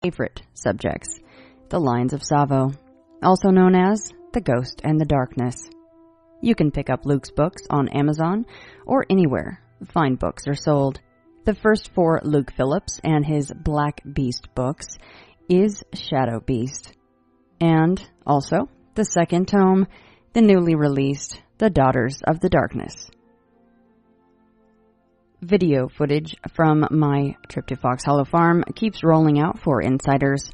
favorite subjects, the Lines of Tsavo, also known as The Ghost and the Darkness. You can pick up Luke's books on Amazon or anywhere fine books are sold. The first 4 Luke Phillips and his Black Beast books is Shadow Beast. And also, the second tome, the newly released The Daughters of the Darkness. Video footage from my trip to Fox Hollow Farm keeps rolling out for insiders.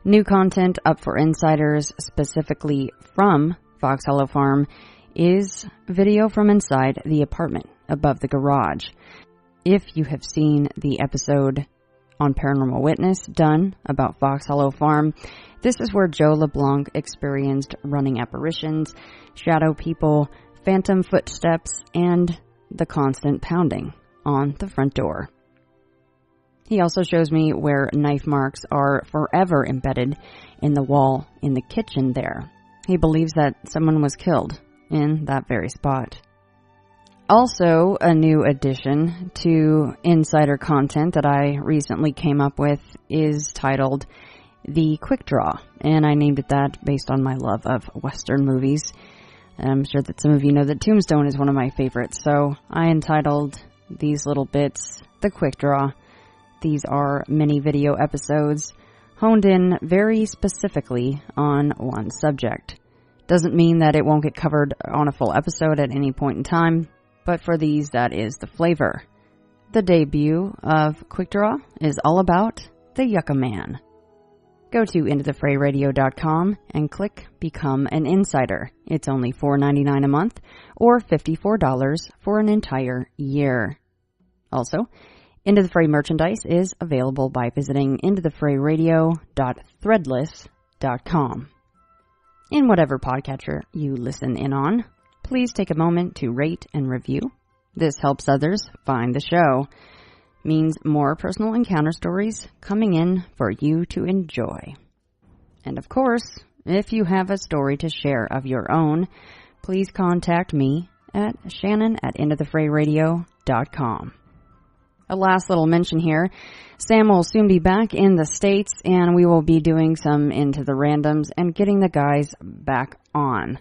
New content up for insiders, specifically from Fox Hollow Farm, is video from inside the apartment above the garage. If you have seen the episode on Paranormal Witness done about Fox Hollow Farm, this is where Joe LeBlanc experienced running apparitions, shadow people, phantom footsteps, and the constant pounding on the front door. He also shows me where knife marks are forever embedded in the wall in the kitchen there. He believes that someone was killed in that very spot. Also, a new addition to insider content that I recently came up with is titled The Quick Draw, and I named it that based on my love of Western movies. I'm sure that some of you know that Tombstone is one of my favorites, so I entitled these little bits The Quick Draw. These are mini video episodes honed in very specifically on one subject. Doesn't mean that it won't get covered on a full episode at any point in time, but for these, that is the flavor. The debut of Quick Draw is all about the Yucca Man. Go to intothefrayradio.com and click Become an Insider. It's only $4.99 a month or $54 for an entire year. Also, Into the Fray merchandise is available by visiting intothefrayradio.threadless.com. In whatever podcatcher you listen in on, please take a moment to rate and review. This helps others find the show. Means more personal encounter stories coming in for you to enjoy. And of course, if you have a story to share of your own, please contact me at shannon@intothefrayradio.com. A last little mention here. Sam will soon be back in the States, and we will be doing some Into the Randoms and getting the guys back on.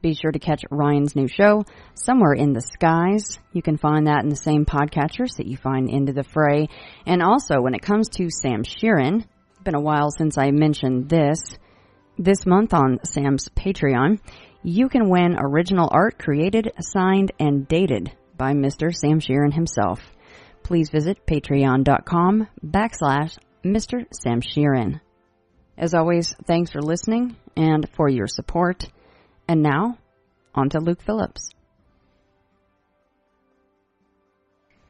Be sure to catch Ryan's new show, Somewhere in the Skies. You can find that in the same podcatchers that you find Into the Fray. And also, when it comes to Sam Sheeran, it's been a while since I mentioned this. This month on Sam's Patreon, you can win original art created, signed, and dated by Mr. Sam Sheeran himself. Please visit patreon.com/Mr. Sam Sheeran. As always, thanks for listening and for your support. And now, on to Luke Phillips.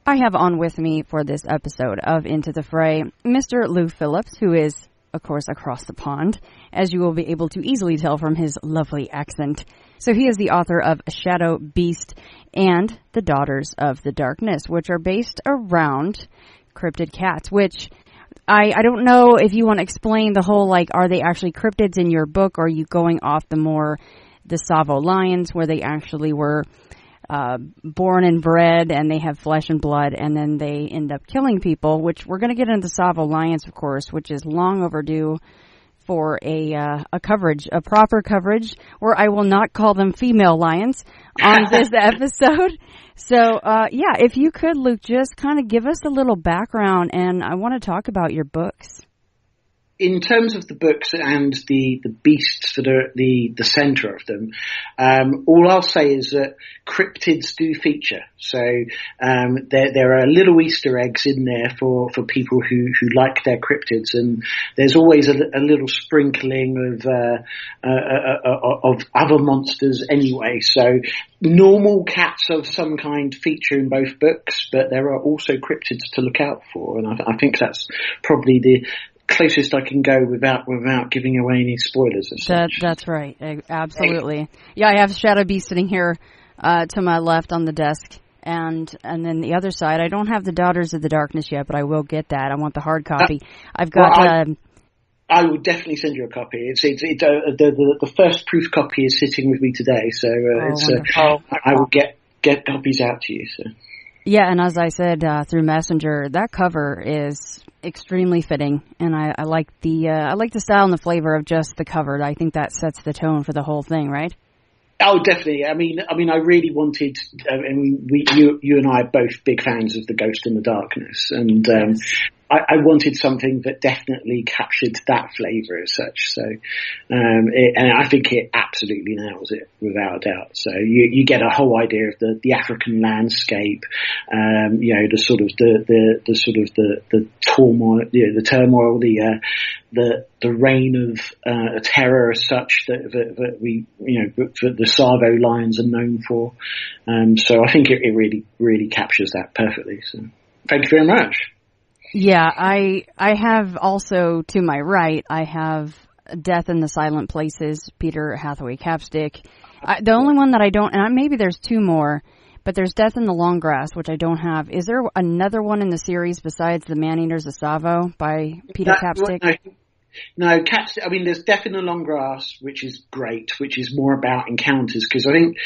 I have on with me for this episode of Into the Fray, Mr. Luke Phillips, who is, of course, across the pond, as you will be able to easily tell from his lovely accent. So he is the author of Shadow Beast and The Daughters of the Darkness, which are based around cryptid cats, which I don't know if you want to explain the whole, like, are they actually cryptids in your book, or are you going off the Tsavo lions, where they actually were born and bred, and they have flesh and blood, and then they end up killing people, which we're going to get into Tsavo lions, of course, which is long overdue for a proper coverage, where I will not call them female lions on this episode. So, if you could, Luke, just kind of give us a little background, and I want to talk about your books. In terms of the books and the beasts that are at the centre of them, all I'll say is that cryptids do feature. So there are little Easter eggs in there for people who like their cryptids, and there's always a little sprinkling of other monsters anyway. So normal cats of some kind feature in both books, but there are also cryptids to look out for, and I think that's probably the closest I can go without giving away any spoilers. That's right. Absolutely. Yeah, I have Shadow Beast sitting here to my left on the desk, and then the other side, I don't have the Daughters of the Darkness yet, but I will get that. I want the hard copy. I've got. I will definitely send you a copy. The first proof copy is sitting with me today, so I will get copies out to you. So. Yeah, and as I said through Messenger, that cover is extremely fitting, and I like the style and the flavor of just the cover. I think that sets the tone for the whole thing, right? Oh, definitely. I mean, I really wanted. You and I are both big fans of The Ghost in the Darkness, and I wanted something that definitely captured that flavour as such. So, and I think it absolutely nails it without a doubt. So you get a whole idea of the African landscape, the sort of the turmoil, the reign of terror as such that we, that the Tsavo lions are known for. So I think it really captures that perfectly. So thank you very much. Yeah, I have also, to my right, I have Death in the Silent Places, Peter Hathaway Capstick. The only one that I don't, and maybe there's two more, but there's Death in the Long Grass, which I don't have. Is there another one in the series besides The Man-Eaters of Tsavo by Peter Capstick? No, Capstick, I mean, there's Death in the Long Grass, which is great, which is more about encounters, because I think...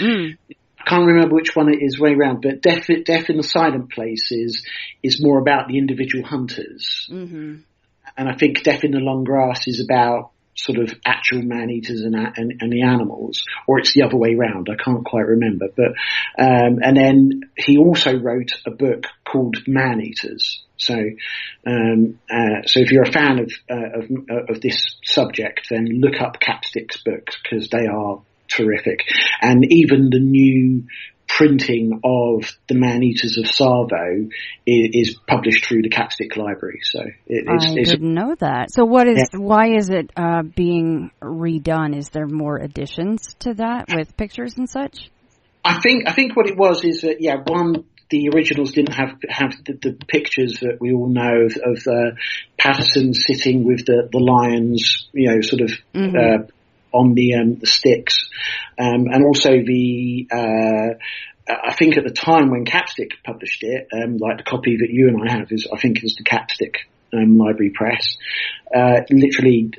I can't remember which one it is way around, but Death in the Silent Places is more about the individual hunters. Mm-hmm. And I think Death in the Long Grass is about sort of actual man-eaters and the animals, or it's the other way round. I can't quite remember. But, and then he also wrote a book called Man-Eaters. So if you're a fan of this subject, then look up Capstick's books, because they are terrific. And even the new printing of the Man-Eaters of Tsavo is published through the Capstick Library. So I didn't know that. So why is it being redone? Is there more additions to that with pictures and such? I think what it was is that, the originals didn't have the pictures that we all know of Patterson sitting with the lions, sort of on the sticks, and also I think at the time when Capstick published it, like the copy that you and I have is the Capstick Library Press. Literally,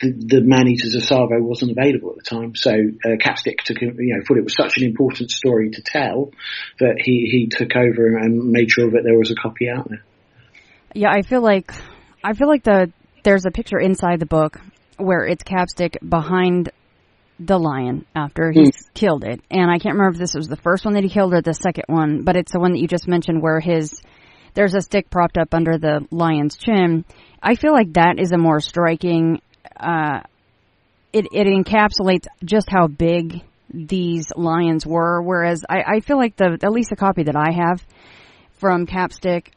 the Man-Eaters of Tsavo wasn't available at the time, so Capstick thought it was such an important story to tell that he took over and made sure that there was a copy out there. Yeah, I feel like there's a picture inside the book where it's Capstick behind the lion after he's killed it. And I can't remember if this was the first one that he killed or the second one, but it's the one that you just mentioned where there's a stick propped up under the lion's chin. I feel like that is a more striking, it encapsulates just how big these lions were, whereas I feel like at least the copy that I have from Capstick,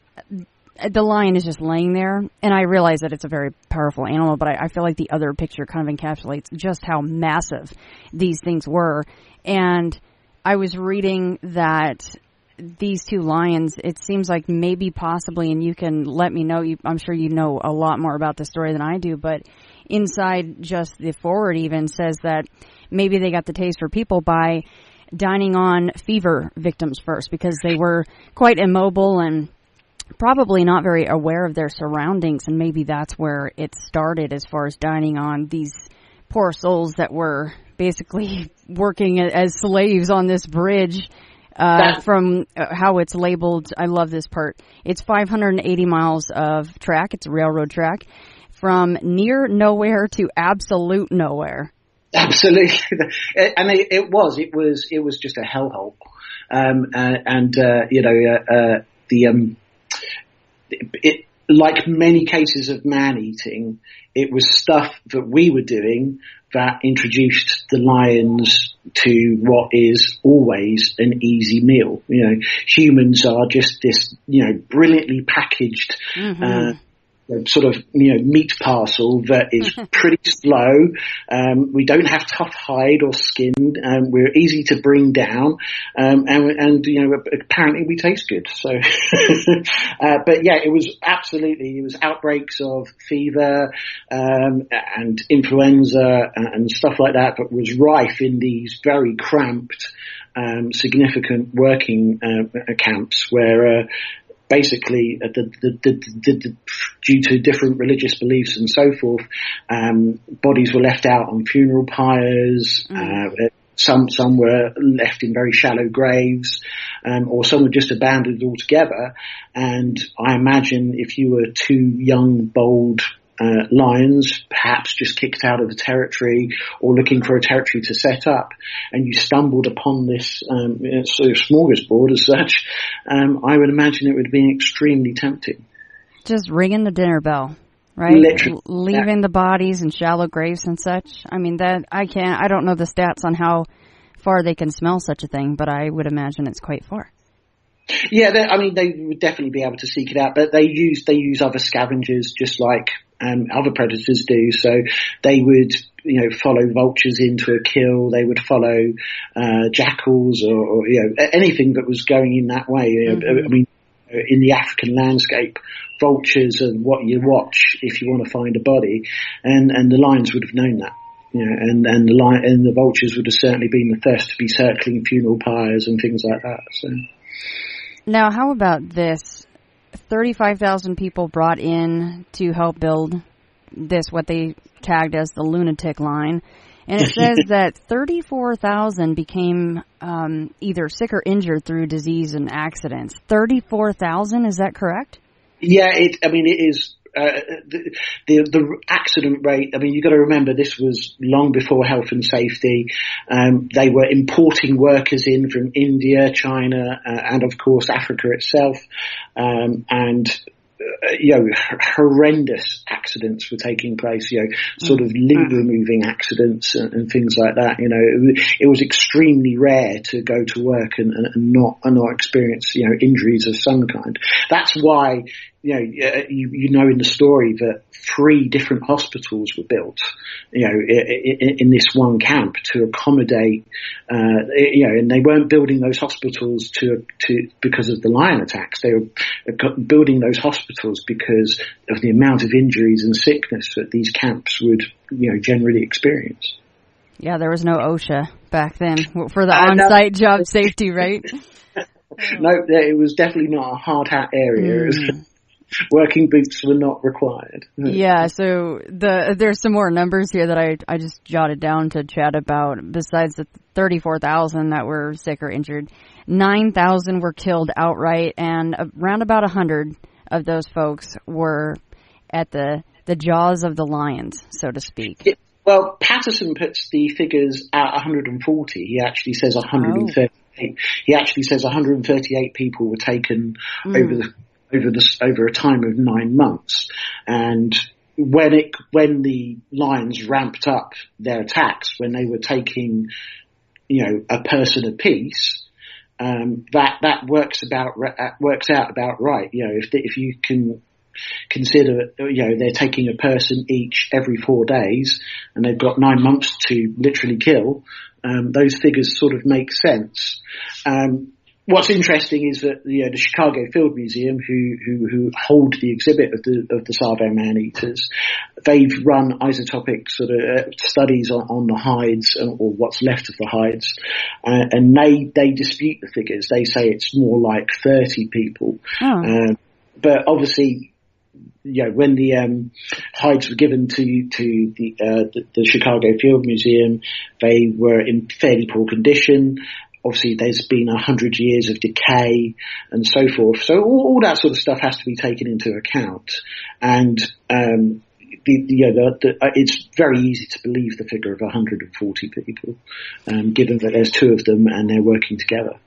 the lion is just laying there, and I realize that it's a very powerful animal, but I feel like the other picture kind of encapsulates just how massive these things were. And I was reading that these two lions, it seems like maybe possibly, and you can let me know, I'm sure you know a lot more about the story than I do, but inside just the forward even says that maybe they got the taste for people by dining on fever victims first, because they were quite immobile and probably not very aware of their surroundings, and maybe that's where it started as far as dining on these poor souls that were basically working as slaves on this bridge. From how it's labeled, I love this part. It's 580 miles of track. It's a railroad track from near nowhere to absolute nowhere. Absolutely, and it was just a hellhole, It, like many cases of man-eating, it was stuff that we were doing that introduced the lions to what is always an easy meal. Humans are just this, brilliantly packaged, sort of, meat parcel that is pretty slow. We don't have tough hide or skin. We're easy to bring down. And apparently we taste good. So, but yeah, it was outbreaks of fever, and influenza and stuff like that was rife in these very cramped, significant working, camps where, basically, due to different religious beliefs and so forth, bodies were left out on funeral pyres. some were left in very shallow graves, or some were just abandoned altogether. And I imagine if you were two young, bold lions, perhaps just kicked out of the territory or looking for a territory to set up, and you stumbled upon this sort of smorgasbord as such, I would imagine it would have been extremely tempting. Just ringing the dinner bell, right? Literally. Leaving the bodies in shallow graves and such. I mean, I don't know the stats on how far they can smell such a thing, but I would imagine it's quite far. Yeah, they would definitely be able to seek it out, but they use other scavengers just like other predators do. So they would, follow vultures into a kill. They would follow jackals or anything that was going in that way. I mean, in the African landscape, vultures are what you watch if you want to find a body, and the lions would have known that. And the vultures would have certainly been the first to be circling funeral pyres and things like that. So. Now, how about this? 35,000 people brought in to help build this, what they tagged as the lunatic line. And it says that 34,000 became either sick or injured through disease and accidents. 34,000, is that correct? Yeah, it is. The accident rate, you've got to remember this was long before health and safety. They were importing workers in from India, China, and of course Africa itself. Horrendous accidents were taking place, sort of limb removing accidents and things like that. It was extremely rare to go to work and not experience, injuries of some kind. That's why, in the story that 3 different hospitals were built, in this one camp to accommodate, and they weren't building those hospitals because of the lion attacks. They were building those hospitals because of the amount of injuries and sickness that these camps would, generally experience. Yeah, there was no OSHA back then for the on-site job safety, right? No, it was definitely not a hard hat area. Working boots were not required. Yeah, so there's some more numbers here that I just jotted down to chat about. Besides the 34,000 that were sick or injured, 9,000 were killed outright, and around about 100 of those folks were at the jaws of the lions, so to speak. Well, Patterson puts the figures at 140. He actually says 138. He actually says 138 people were taken over a time of 9 months. And when the lions ramped up their attacks, when they were taking, a person apiece, that works out about right. If you can consider, they're taking a person each every 4 days, and they've got 9 months to literally kill. Those figures sort of make sense. What's interesting is that the Chicago Field Museum, who hold the exhibit of the Tsavo man-eaters, they've run isotopic sort of studies on the hides or what's left of the hides, and they dispute the figures. They say it's more like 30 people, but obviously, when the hides were given to the Chicago Field Museum, they were in fairly poor condition. Obviously, there's been 100 years of decay and so forth. So all that sort of stuff has to be taken into account. And it's very easy to believe the figure of 140 people, given that there's 2 of them and they're working together.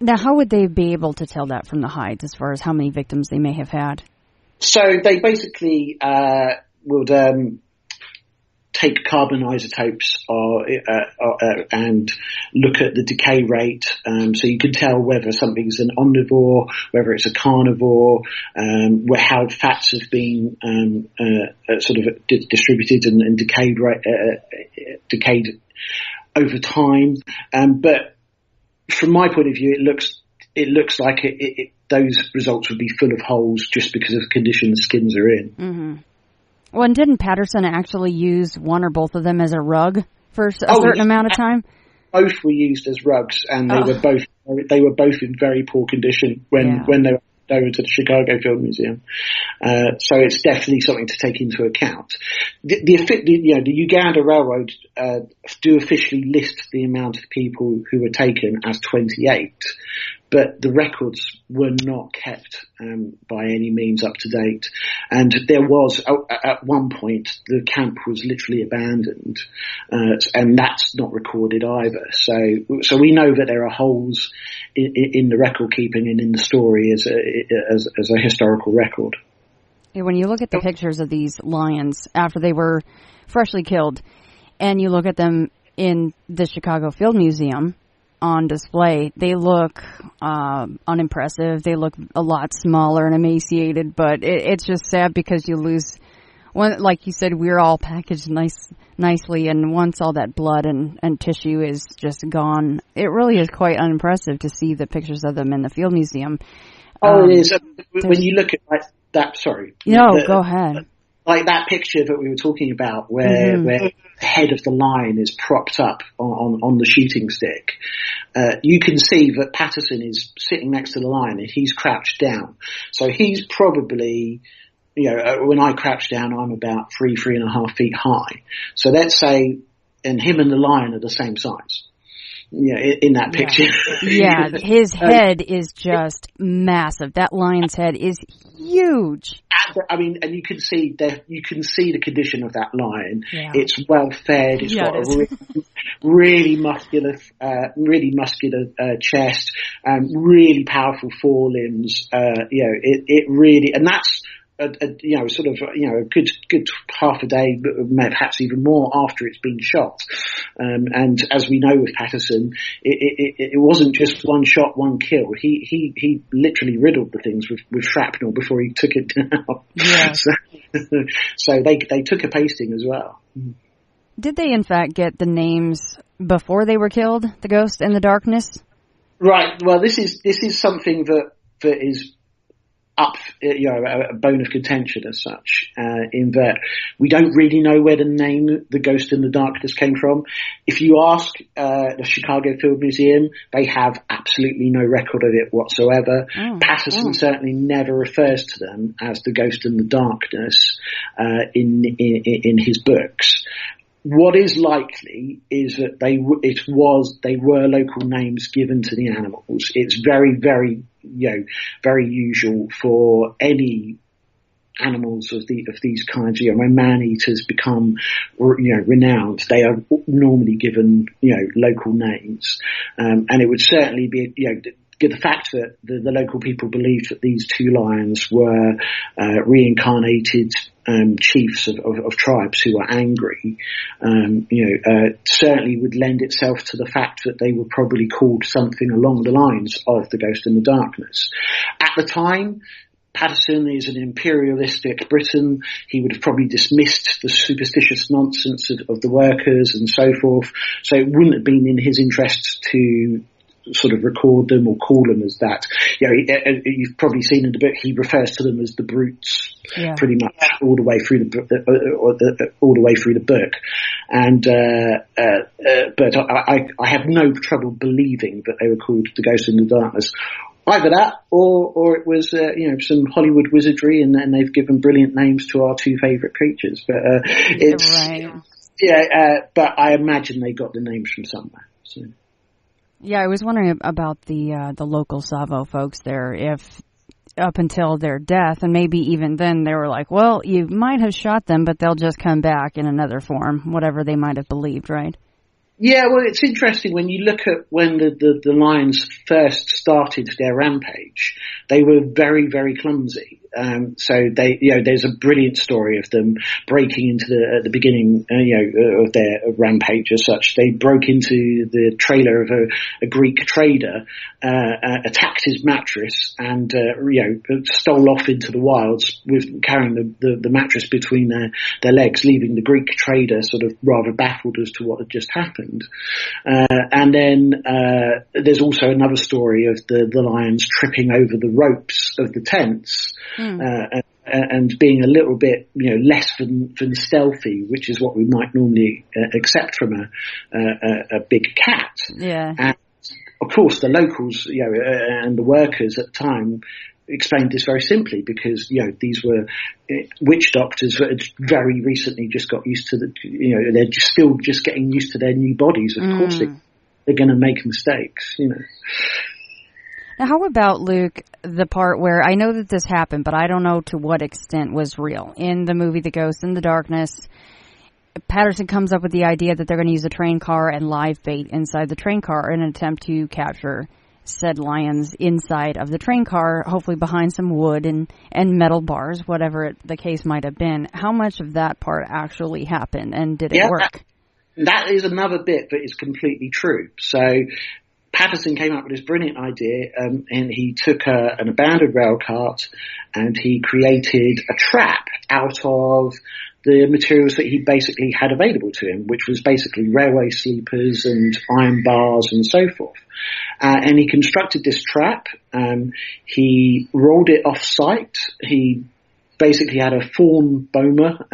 Now, how would they be able to tell that from the hides as far as how many victims they may have had? So they basically would take carbon isotopes and look at the decay rate, so you can tell whether something's an omnivore, whether it's a carnivore, how fats have been sort of distributed and decayed over time. But from my point of view, it looks like those results would be full of holes just because of the condition the skins are in. Mm-hmm. Well, and didn't Patterson actually use one or both of them as a rug for a certain amount of time? Both were used as rugs, and they were both in very poor condition when they were over to the Chicago Film Museum. So it's definitely something to take into account. The Uganda Railroad do officially list the amount of people who were taken as 28, but the records were not kept by any means up to date. And there was, at one point, the camp was literally abandoned, and that's not recorded either. So we know that there are holes in the record keeping and in the story as a historical record. When you look at the pictures of these lions after they were freshly killed, and you look at them in the Chicago Field Museum on display, they look unimpressive. They look a lot smaller and emaciated, but it's just sad because you lose one. Like you said, we're all packaged nicely, and once all that blood and tissue is just gone, it really is quite unimpressive to see the pictures of them in the Field Museum. It is. When you look at that, sorry. No, go ahead. Like that picture that we were talking about where the head of the lion is propped up on the shooting stick, you can see that Patterson is sitting next to the lion and he's crouched down. So he's probably, when I crouch down, I'm about 3.5 feet high. So let's say, and him and the lion are the same size. In that picture. Yeah, his head is just massive. That lion's head is huge. And you can see the condition of that lion. Yeah. It's well fed. It's got a really muscular chest, really powerful forelimbs. It really, and that's a good half a day, perhaps even more after it's been shot. And as we know with Patterson, it wasn't just one shot, one kill. He literally riddled the things with shrapnel before he took it down. Yeah. So they took a pasting as well. Did they in fact get the names before they were killed, the Ghost and the Darkness? Right. Well, this is something that is up, a bone of contention as such, in that we don't really know where the name The Ghost in the Darkness came from. If you ask the Chicago Field Museum, they have absolutely no record of it whatsoever. Patterson certainly never refers to them as The Ghost in the Darkness in his books. What is likely is that they were local names given to the animals. It's very, very, very usual for any animals of these kinds. When man-eaters become, renowned, they are normally given, local names. And it would certainly be, the fact that the local people believed that these two lions were reincarnated chiefs of tribes who were angry, certainly would lend itself to the fact that they were probably called something along the lines of The Ghost in the Darkness. At the time, Patterson is an imperialistic Briton. He would have probably dismissed the superstitious nonsense of the workers and so forth. So it wouldn't have been in his interest to sort of record them or call them as that. You've probably seen in the book he refers to them as the brutes, pretty much all the way through the book. And but I have no trouble believing that they were called The Ghost in the Darkness. Either that, or it was some Hollywood wizardry, and they've given brilliant names to our two favourite creatures. But but I imagine they got the names from somewhere. So. Yeah, I was wondering about the local Tsavo folks there, if up until their death, and maybe even then they were like, well, you might have shot them, but they'll just come back in another form, whatever they might have believed, right? Yeah, well, it's interesting when you look at when the lions first started their rampage, they were very, very clumsy. So there's a brilliant story of them breaking into at the beginning, of their rampage as such. They broke into the trailer of a Greek trader, attacked his mattress and, stole off into the wilds with carrying the mattress between their legs, leaving the Greek trader sort of rather baffled as to what had just happened. And then, there's also another story of the lions tripping over the ropes of the tents, and being a little bit, less than stealthy, which is what we might normally accept from a big cat. Yeah. And of course, the locals, and the workers at the time explained this very simply because, these were witch doctors that had very recently just got used to they're still just getting used to their new bodies. Of course they're going to make mistakes, Now, how about, Luke, the part where I know that this happened, but I don't know to what extent was real. In the movie The Ghost in the Darkness, Patterson comes up with the idea that they're going to use a train car and live bait inside the train car in an attempt to capture said lions inside of the train car, hopefully behind some wood and metal bars, whatever the case might have been. How much of that part actually happened, and did it work? That is another bit that is completely true. So Patterson came up with this brilliant idea, and he took an abandoned rail cart and he created a trap out of the materials that he basically had available to him, which was basically railway sleepers and iron bars and so forth. And he constructed this trap. He rolled it off site. He basically had a fawn boma,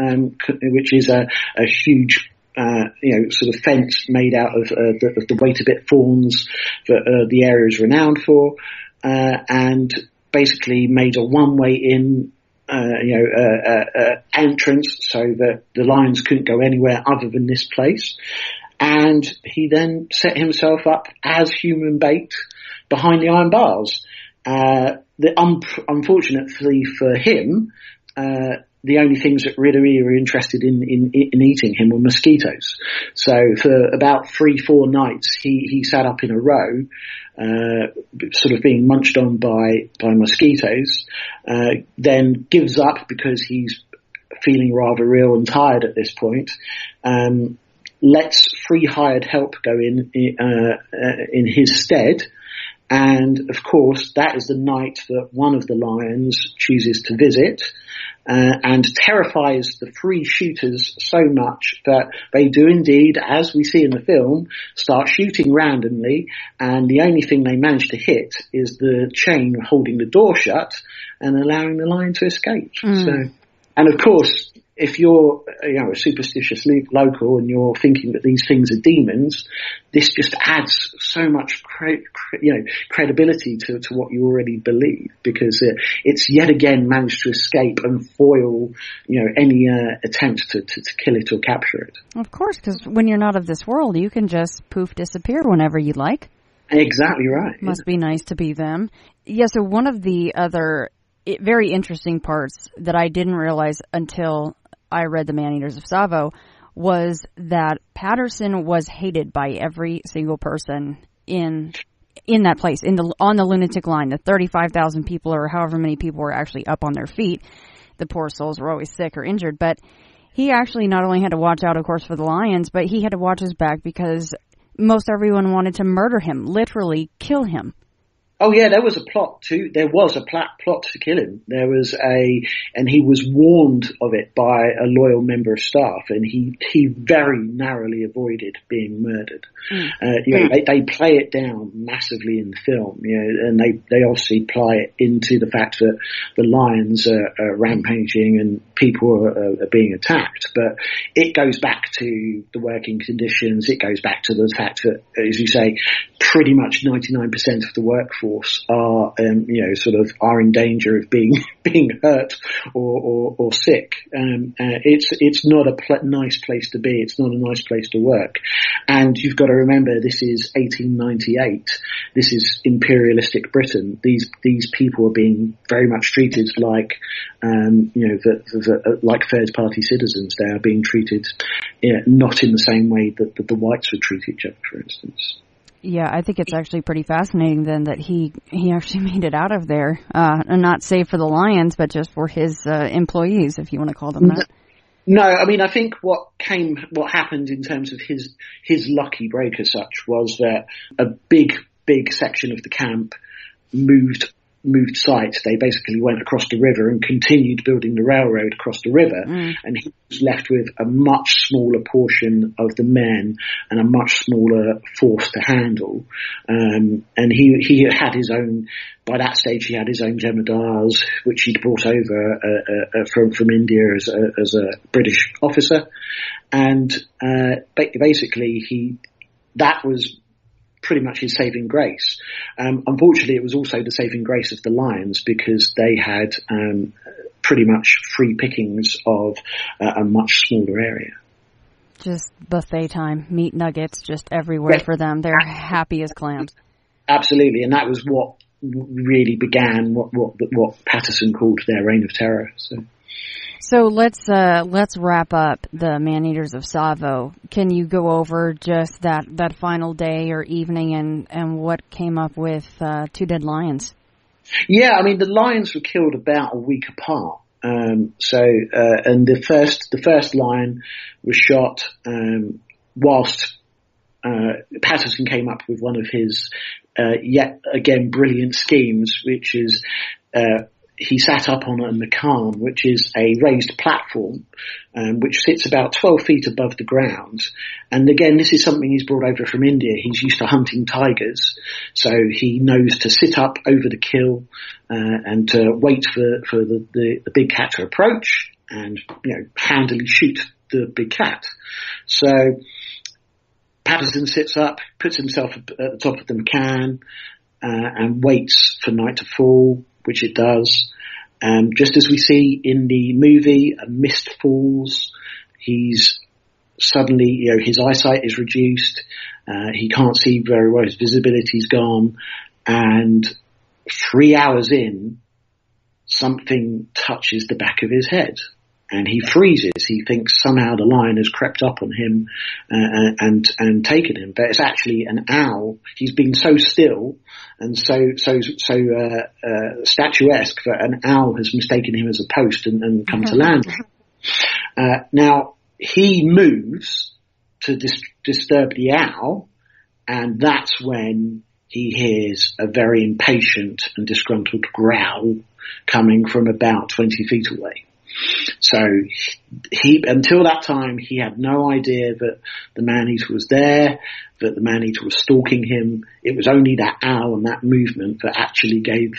which is a huge sort of fence made out of the wait-a-bit fawns that the area is renowned for, and basically made a one-way in entrance so that the lions couldn't go anywhere other than this place. And he then set himself up as human bait behind the iron bars. Unfortunately for him, the only things that really were interested in eating him were mosquitoes. So for about 3-4 nights, he sat up in a row, sort of being munched on by mosquitoes, then gives up because he's feeling rather ill and tired at this point, lets free hired help go in his stead. And of course, that is the night that one of the lions chooses to visit, and terrifies the free shooters so much that they do indeed, as we see in the film, start shooting randomly, and the only thing they manage to hit is the chain holding the door shut and allowing the lion to escape. So, and of course, if you're a superstitious local and you're thinking that these things are demons, this just adds so much credibility to what you already believe, because it's yet again managed to escape and foil any attempt to kill it or capture it. Of course, because when you're not of this world, you can just poof disappear whenever you'd like. Exactly right. Must be nice to be them. Yeah, so one of the other very interesting parts that I didn't realize until I read The Man-Eaters of Tsavo was that Patterson was hated by every single person in that place, on the lunatic line. The 35,000 people or however many people were actually up on their feet. The poor souls were always sick or injured, but he actually not only had to watch out, of course, for the lions, but he had to watch his back because most everyone wanted to murder him, literally kill him. Oh yeah, there was a plot too. There was a plot to kill him. And he was warned of it by a loyal member of staff, and he very narrowly avoided being murdered. They play it down massively in the film, and they obviously apply it into the fact that the lions are rampaging and people are being attacked. But it goes back to the working conditions. It goes back to the fact that, as you say, pretty much 99% of the workforce are in danger of being hurt or sick. It's not a nice place to be. It's not a nice place to work. And you've got to remember, this is 1898. This is imperialistic Britain. These people are being very much treated like like third party citizens. They are being treated not in the same way that the whites would treat each other, for instance. Yeah, I think it's actually pretty fascinating then that he actually made it out of there, and not save for the lions, but just for his employees, if you want to call them that. No, I mean, I think what happened in terms of his lucky break as such was that a big section of the camp moved sites. They basically went across the river and continued building the railroad across the river, and he was left with a much smaller portion of the men and a much smaller force to handle. And he had his own. By that stage, he had his own jemadars, which he'd brought over from India as a British officer, and basically that was pretty much his saving grace. Unfortunately, it was also the saving grace of the lions, because they had pretty much free pickings of a much smaller area. Just buffet time, meat nuggets just everywhere for them. They're happy as clams. Absolutely, and that was what really began what Patterson called their reign of terror. So let's wrap up the Man-Eaters of Tsavo. Can you go over just that final day or evening and what came up with 2 dead lions? Yeah, I mean, the lions were killed about a week apart. And the first lion was shot whilst Patterson came up with one of his yet again brilliant schemes, which is he sat up on a macan, which is a raised platform, which sits about 12 feet above the ground. And again, this is something he's brought over from India. He's used to hunting tigers, so he knows to sit up over the kill and to wait for the big cat to approach and, handily shoot the big cat. So Patterson sits up, puts himself at the top of the macan, and waits for night to fall, which it does. Just as we see in the movie, a mist falls. He's suddenly, his eyesight is reduced. He can't see very well. His visibility's gone. And 3 hours in, something touches the back of his head. And he freezes. He thinks somehow the lion has crept up on him and taken him, but it's actually an owl. He's been so still and so statuesque that an owl has mistaken him as a post and come to land. Now he moves to disturb the owl, and that's when he hears a very impatient and disgruntled growl coming from about 20 feet away. So until that time, he had no idea that the man-eater was there, that the man-eater was stalking him. It was only that owl and that movement that actually gave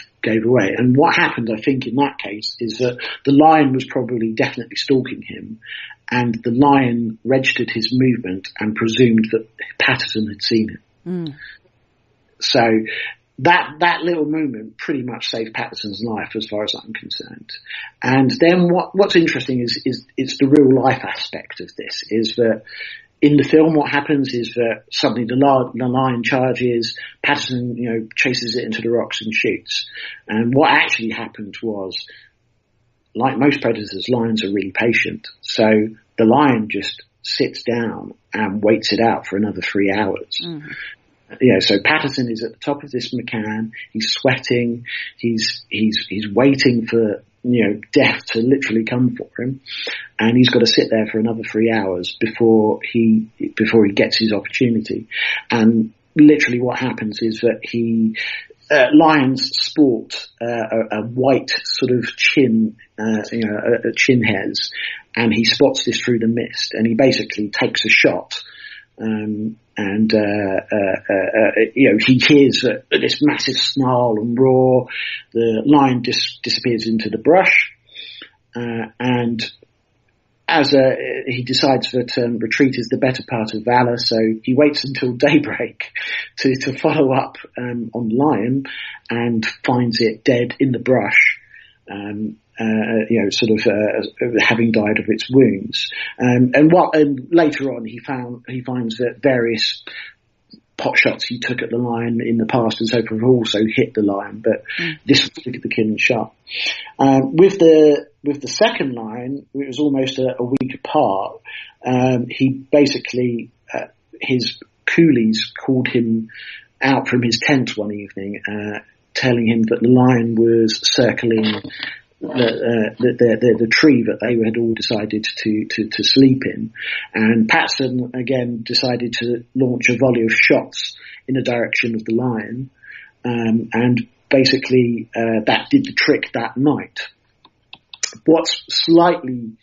away. And what happened, I think, in that case, is that the lion was probably definitely stalking him, and the lion registered his movement and presumed that Patterson had seen him. Mm. So that little movement pretty much saved Patterson's life, as far as I'm concerned. And then what's interesting is it's the real life aspect of this, is that in the film what happens is that suddenly the lion charges, Patterson, chases it into the rocks and shoots. And what actually happened was, like most predators, lions are really patient. So the lion just sits down and waits it out for another 3 hours. Mm. So Patterson is at the top of this macan. He's sweating. He's waiting for, death to literally come for him. And he's got to sit there for another 3 hours before he gets his opportunity. And literally what happens is that lions sport a white sort of chin, chin hairs, and he spots this through the mist, and he basically takes a shot. He hears this massive snarl and roar. The lion disappears into the brush, and as he decides that retreat is the better part of valor, so he waits until daybreak to follow up on the lion, and finds it dead in the brush. Having died of its wounds. And later on he finds that various pot shots he took at the lion in the past and so forth also hit the lion, but this was the killing shot. With the second lion, it was almost a week apart. He basically, his coolies called him out from his tent one evening, telling him that the lion was circling the tree that they had all decided to sleep in. And Patterson again decided to launch a volley of shots in the direction of the lion, and basically that did the trick that night. What's slightly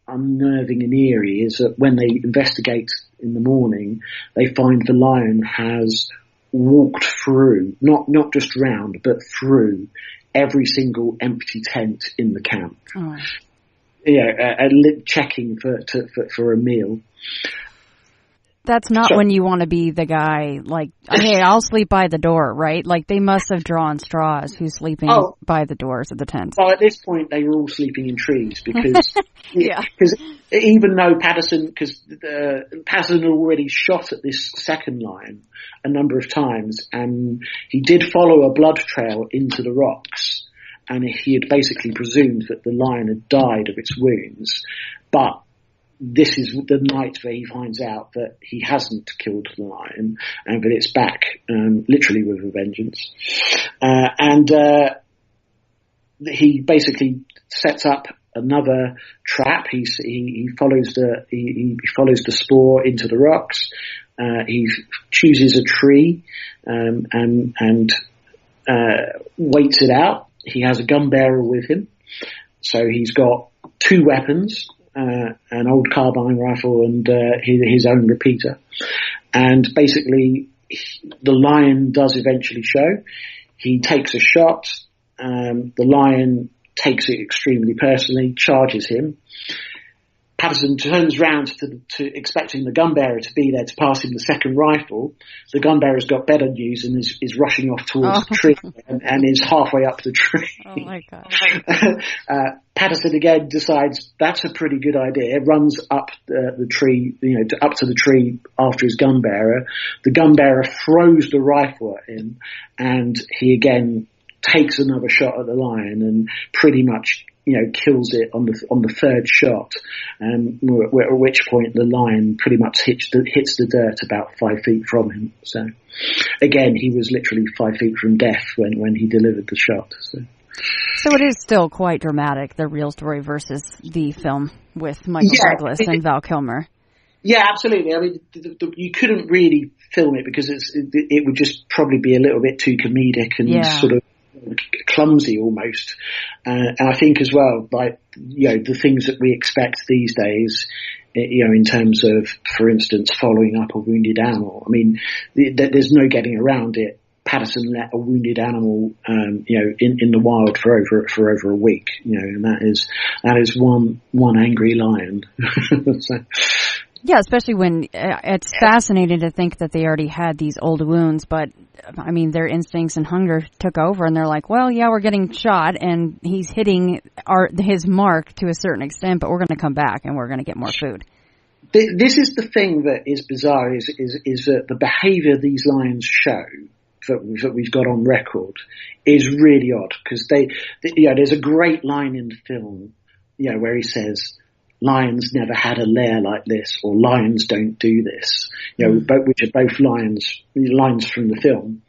unnerving and eerie is that when they investigate in the morning, they find the lion has walked through, not just round, but through every single empty tent in the camp. Oh. Checking for a meal. That's not when you want to be the guy, like, hey, I'll sleep by the door, right? Like, they must have drawn straws who's sleeping by the doors of the tent. Well, at this point, they were all sleeping in trees because because even though Patterson had already shot at this second lion a number of times, and he did follow a blood trail into the rocks, and he had basically presumed that the lion had died of its wounds, but this is the night where he finds out that he hasn't killed the lion and that it's back, literally with a vengeance. He basically sets up another trap. He follows the spoor into the rocks. He chooses a tree and waits it out. He has a gun bearer with him, so he's got two weapons. An old carbine rifle and his own repeater. And basically, the lion does eventually show. He takes a shot. The lion takes it extremely personally, charges him. Patterson turns round to expecting the gun bearer to be there to pass him the second rifle. The gun bearer's got better news and is rushing off towards the tree and is halfway up the tree. Oh my God. Patterson again decides that's a pretty good idea, runs up the tree, up to the tree after his gun bearer. The gun bearer throws the rifle at him, and he again takes another shot at the lion and pretty much kills it on the third shot, at which point the lion pretty much hits the dirt about 5 feet from him. So again, he was literally 5 feet from death when he delivered the shot. So it is still quite dramatic, the real story versus the film with Michael Douglas and Val Kilmer. Yeah, absolutely. I mean, you couldn't really film it because it would just probably be a little bit too comedic and sort of clumsy almost. And I think as well, like, the things that we expect these days, in terms of, for instance, following up a wounded animal. I mean, there's no getting around it. Patterson let a wounded animal, in the wild for over a week, and that is one angry lion. So. Yeah, especially when it's fascinating to think that they already had these old wounds, but I mean, their instincts and hunger took over, and they're like, well, yeah, we're getting shot, and he's hitting his mark to a certain extent, but we're going to come back and we're going to get more food. This is the thing that is bizarre, is that the behaviour these lions show that we've got on record is really odd, because there's a great line in the film, where he says, lions never had a lair like this, or lions don't do this, which are both lines from the film,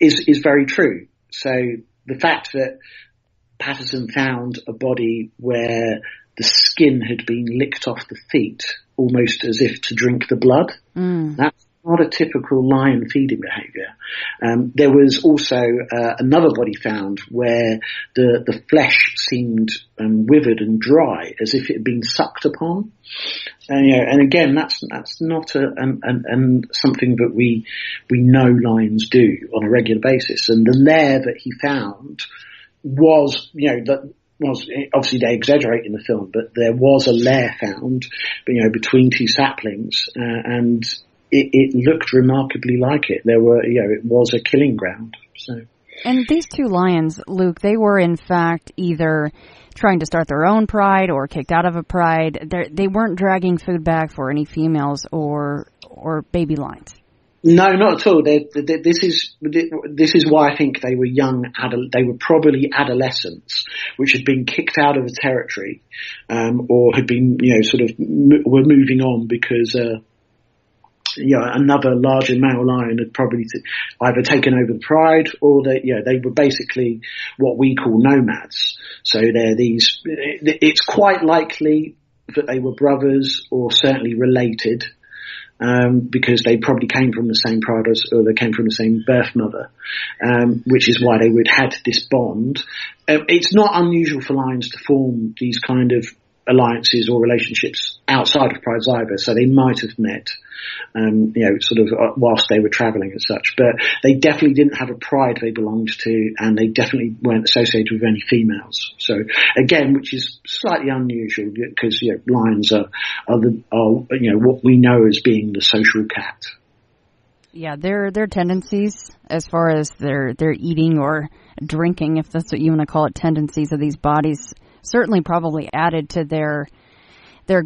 is very true. So the fact that Patterson found a body where the skin had been licked off the feet, almost as if to drink the blood, that's not a typical lion feeding behaviour. There was also another body found where the flesh seemed withered and dry, as if it had been sucked upon. And again, that's not something that we know lions do on a regular basis. And the lair that he found was, obviously they exaggerate in the film, but there was a lair found, between two saplings, and it looked remarkably like it. It was a killing ground. So. And these two lions, Luke, they were in fact either trying to start their own pride or kicked out of a pride. They weren't dragging food back for any females or baby lions. No, not at all. This is why I think they were young. They were probably adolescents, which had been kicked out of a territory, or had been, were moving on because. Another larger male lion had probably either taken over the pride, or they were basically what we call nomads. So they're these. It's quite likely that they were brothers or certainly related, because they probably came from the same pride or they came from the same birth mother, which is why they would had this bond. It's not unusual for lions to form these kind of alliances or relationships outside of prides either, so they might have met, sort of whilst they were travelling and such. But they definitely didn't have a pride they belonged to, and they definitely weren't associated with any females. So again, which is slightly unusual because lions are what we know as being the social cat. Yeah, their tendencies as far as their eating or drinking, if that's what you want to call it, tendencies of these bodies certainly probably added to their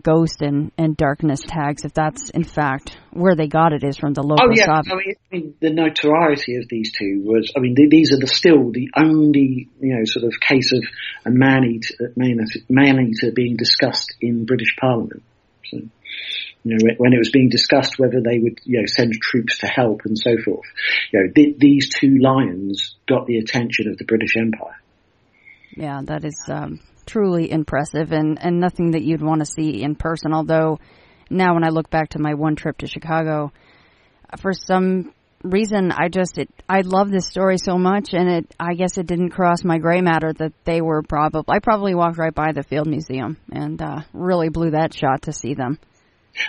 ghost and darkness tags, if that's in fact where they got it, is from the local Tsavo. I mean, the notoriety of these two was, these are still the only, sort of case of a man-eater being discussed in British Parliament. So, when it was being discussed whether they would, send troops to help and so forth, these two lions got the attention of the British Empire. Yeah, that is truly impressive and nothing that you'd want to see in person. Although now when I look back to my one trip to Chicago, for some reason I love this story so much, and I guess it didn't cross my gray matter that they were I probably walked right by the Field Museum and really blew that shot to see them.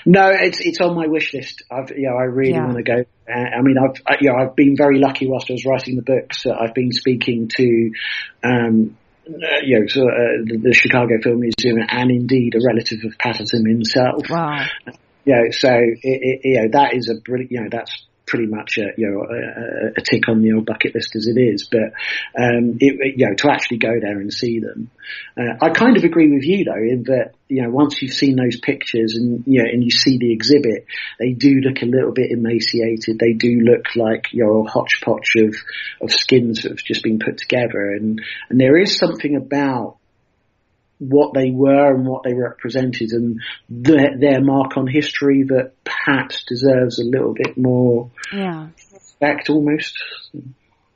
No, it's on my wish list. I really want to go. I've been very lucky whilst I was writing the books. I've been speaking to, the Chicago Film Museum, and indeed a relative of Patterson himself. Wow. So that is a brilliant. That's pretty much a tick on the old bucket list as it is. But to actually go there and see them, I kind of agree with you though in that once you've seen those pictures and you see the exhibit, they do look a little bit emaciated. They do look like a hodgepodge of skins that have just been put together, and there is something about what they were and what they represented and their mark on history that perhaps deserves a little bit more respect almost.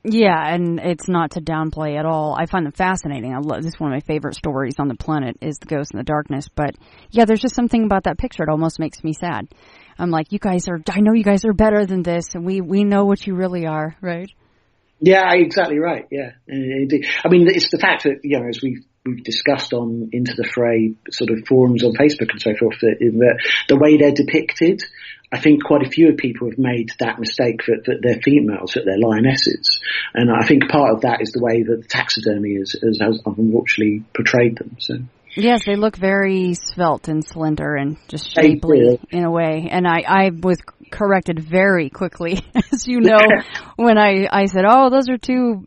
Yeah, and it's not to downplay at all. I find them fascinating. This is one of my favorite stories on the planet is The Ghost in the Darkness. But yeah, there's just something about that picture. It almost makes me sad. I'm like, I know you guys are better than this, and we know what you really are, right? Yeah, exactly right. Yeah, indeed. It's the fact that, as we've discussed on Into the Fray sort of forums on Facebook and so forth, that the way they're depicted, I think quite a few people have made that mistake that they're females, that they're lionesses. And I think part of that is the way that the taxidermy has unfortunately portrayed them. So. Yes, they look very svelte and slender and just shapely in a way. And I was corrected very quickly, as you know, when I said, oh, those are two,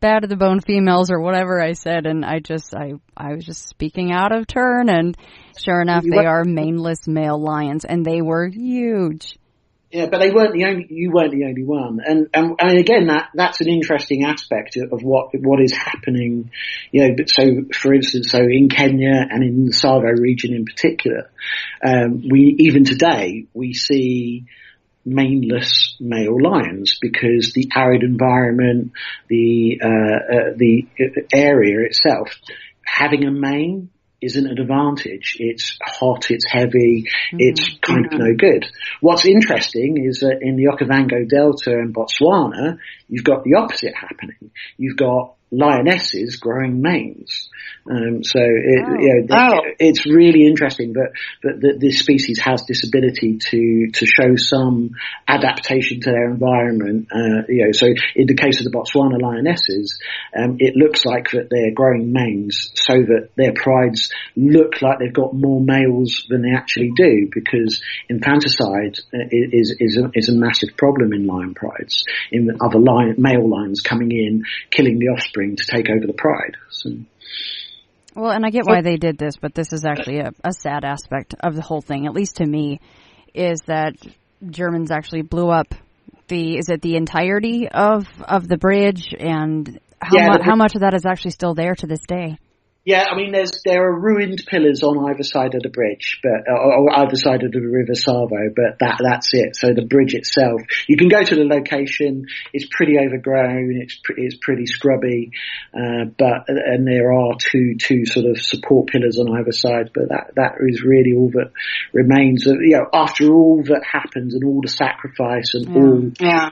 bad to the bone females or whatever I said. And I was just speaking out of turn. And sure enough, they are maneless male lions, and they were huge. Yeah, but you weren't the only one. And again, that's an interesting aspect of what is happening, so for instance, in Kenya and in the Tsavo region in particular, even today, we see maneless male lions because the arid environment, the area itself, having a mane isn't an advantage. It's hot, it's heavy, it's kind of no good. What's interesting is that in the Okavango Delta and Botswana, you've got the opposite happening. You've got lionesses growing manes. It's really interesting that this species has this ability to show some adaptation to their environment. So in the case of the Botswana lionesses, it looks like that they're growing manes so that their prides look like they've got more males than they actually do, because infanticide is a massive problem in lion prides, in other male lions coming in, killing the offspring to take over the pride. So. Well, and I get why they did this, but this is actually a sad aspect of the whole thing, at least to me, is that Germans actually blew up the entirety of the bridge, and how much of that is actually still there to this day? Yeah, there are ruined pillars on either side of the bridge, but or either side of the River Tsavo, but that's it. So the bridge itself, you can go to the location. It's pretty overgrown. It's pretty scrubby, and there are two sort of support pillars on either side. But that is really all that remains of, after all that happened and all the sacrifice and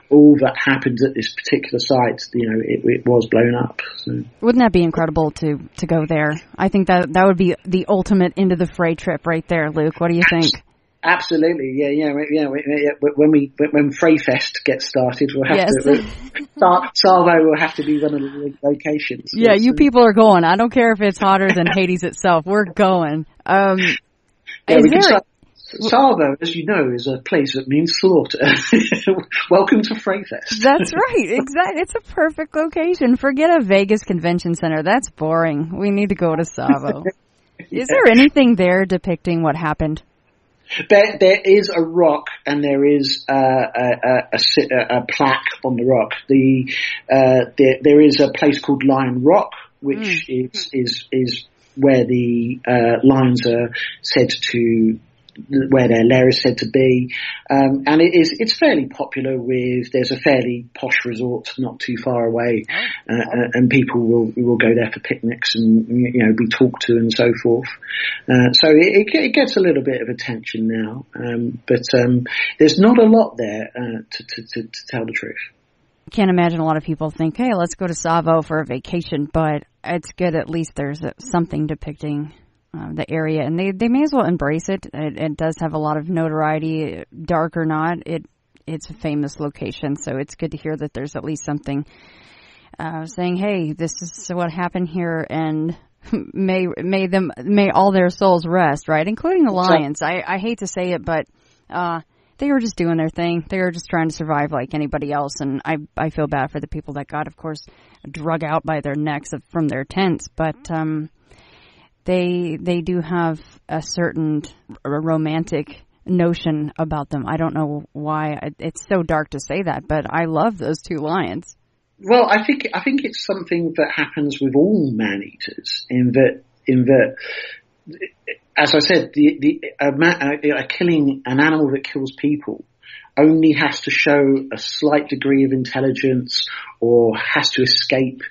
all that happened at this particular site, it was blown up. So. Wouldn't that be incredible to go there? I think that would be the ultimate end of the fray trip right there, Luke. What do you think? Absolutely, when Freyfest gets started, we'll have to. Tsavo will have to be one of the locations. Yeah, you people are going. I don't care if it's hotter than Hades itself. We're going. Tsavo, as you know, is a place that means slaughter. Welcome to Freyfest. That's right. Exactly. It's a perfect location. Forget a Vegas convention center. That's boring. We need to go to Tsavo. Is there anything there depicting what happened? There is a rock, and there is a plaque on the rock. There is a place called Lion Rock, which is where the lions are said to, where their lair is said to be, and it's fairly popular. There's a fairly posh resort not too far away, and people will go there for picnics and be talked to and so forth. So it gets a little bit of attention now, but there's not a lot there to tell the truth. Can't imagine a lot of people think, hey, let's go to Tsavo for a vacation, but it's good at least there's something depicting the area, and they may as well embrace it. It does have a lot of notoriety, dark or not. It's a famous location, so it's good to hear that there's at least something saying, "Hey, this is what happened here," and may all their souls rest, right, including the lions. I hate to say it, but they were just doing their thing. They were just trying to survive like anybody else, and I feel bad for the people that got, of course, drug out by their necks from their tents, but. They do have a certain romantic notion about them. I don't know why. It's so dark to say that, but I love those two lions. Well, I think it's something that happens with all man-eaters in that, as I said, killing an animal that kills people only has to show a slight degree of intelligence or has to escape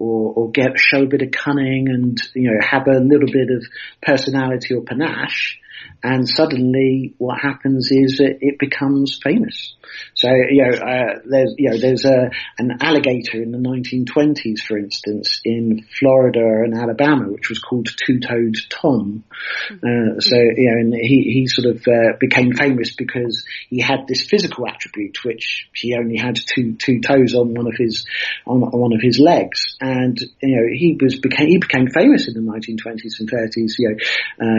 or show a bit of cunning and, have a little bit of personality or panache. And suddenly what happens is it becomes famous. So, there's an alligator in the 1920s, for instance, in Florida and Alabama, which was called Two-Toed Tom. And he sort of became famous because he had this physical attribute, which he only had two toes on one of his legs. And, he became famous in the 1920s and 30s.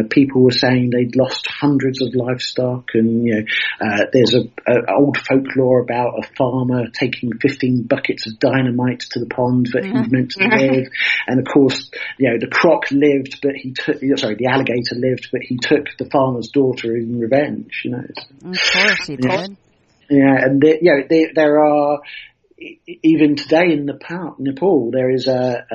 People were saying they'd lost hundreds of livestock, and there's an old folklore about a farmer taking 15 buckets of dynamite to the pond that he meant to live, and of course, the croc lived, but the alligator lived, but he took the farmer's daughter in revenge. Of course he did. Yeah, and there are. Even today in Nepal, there's a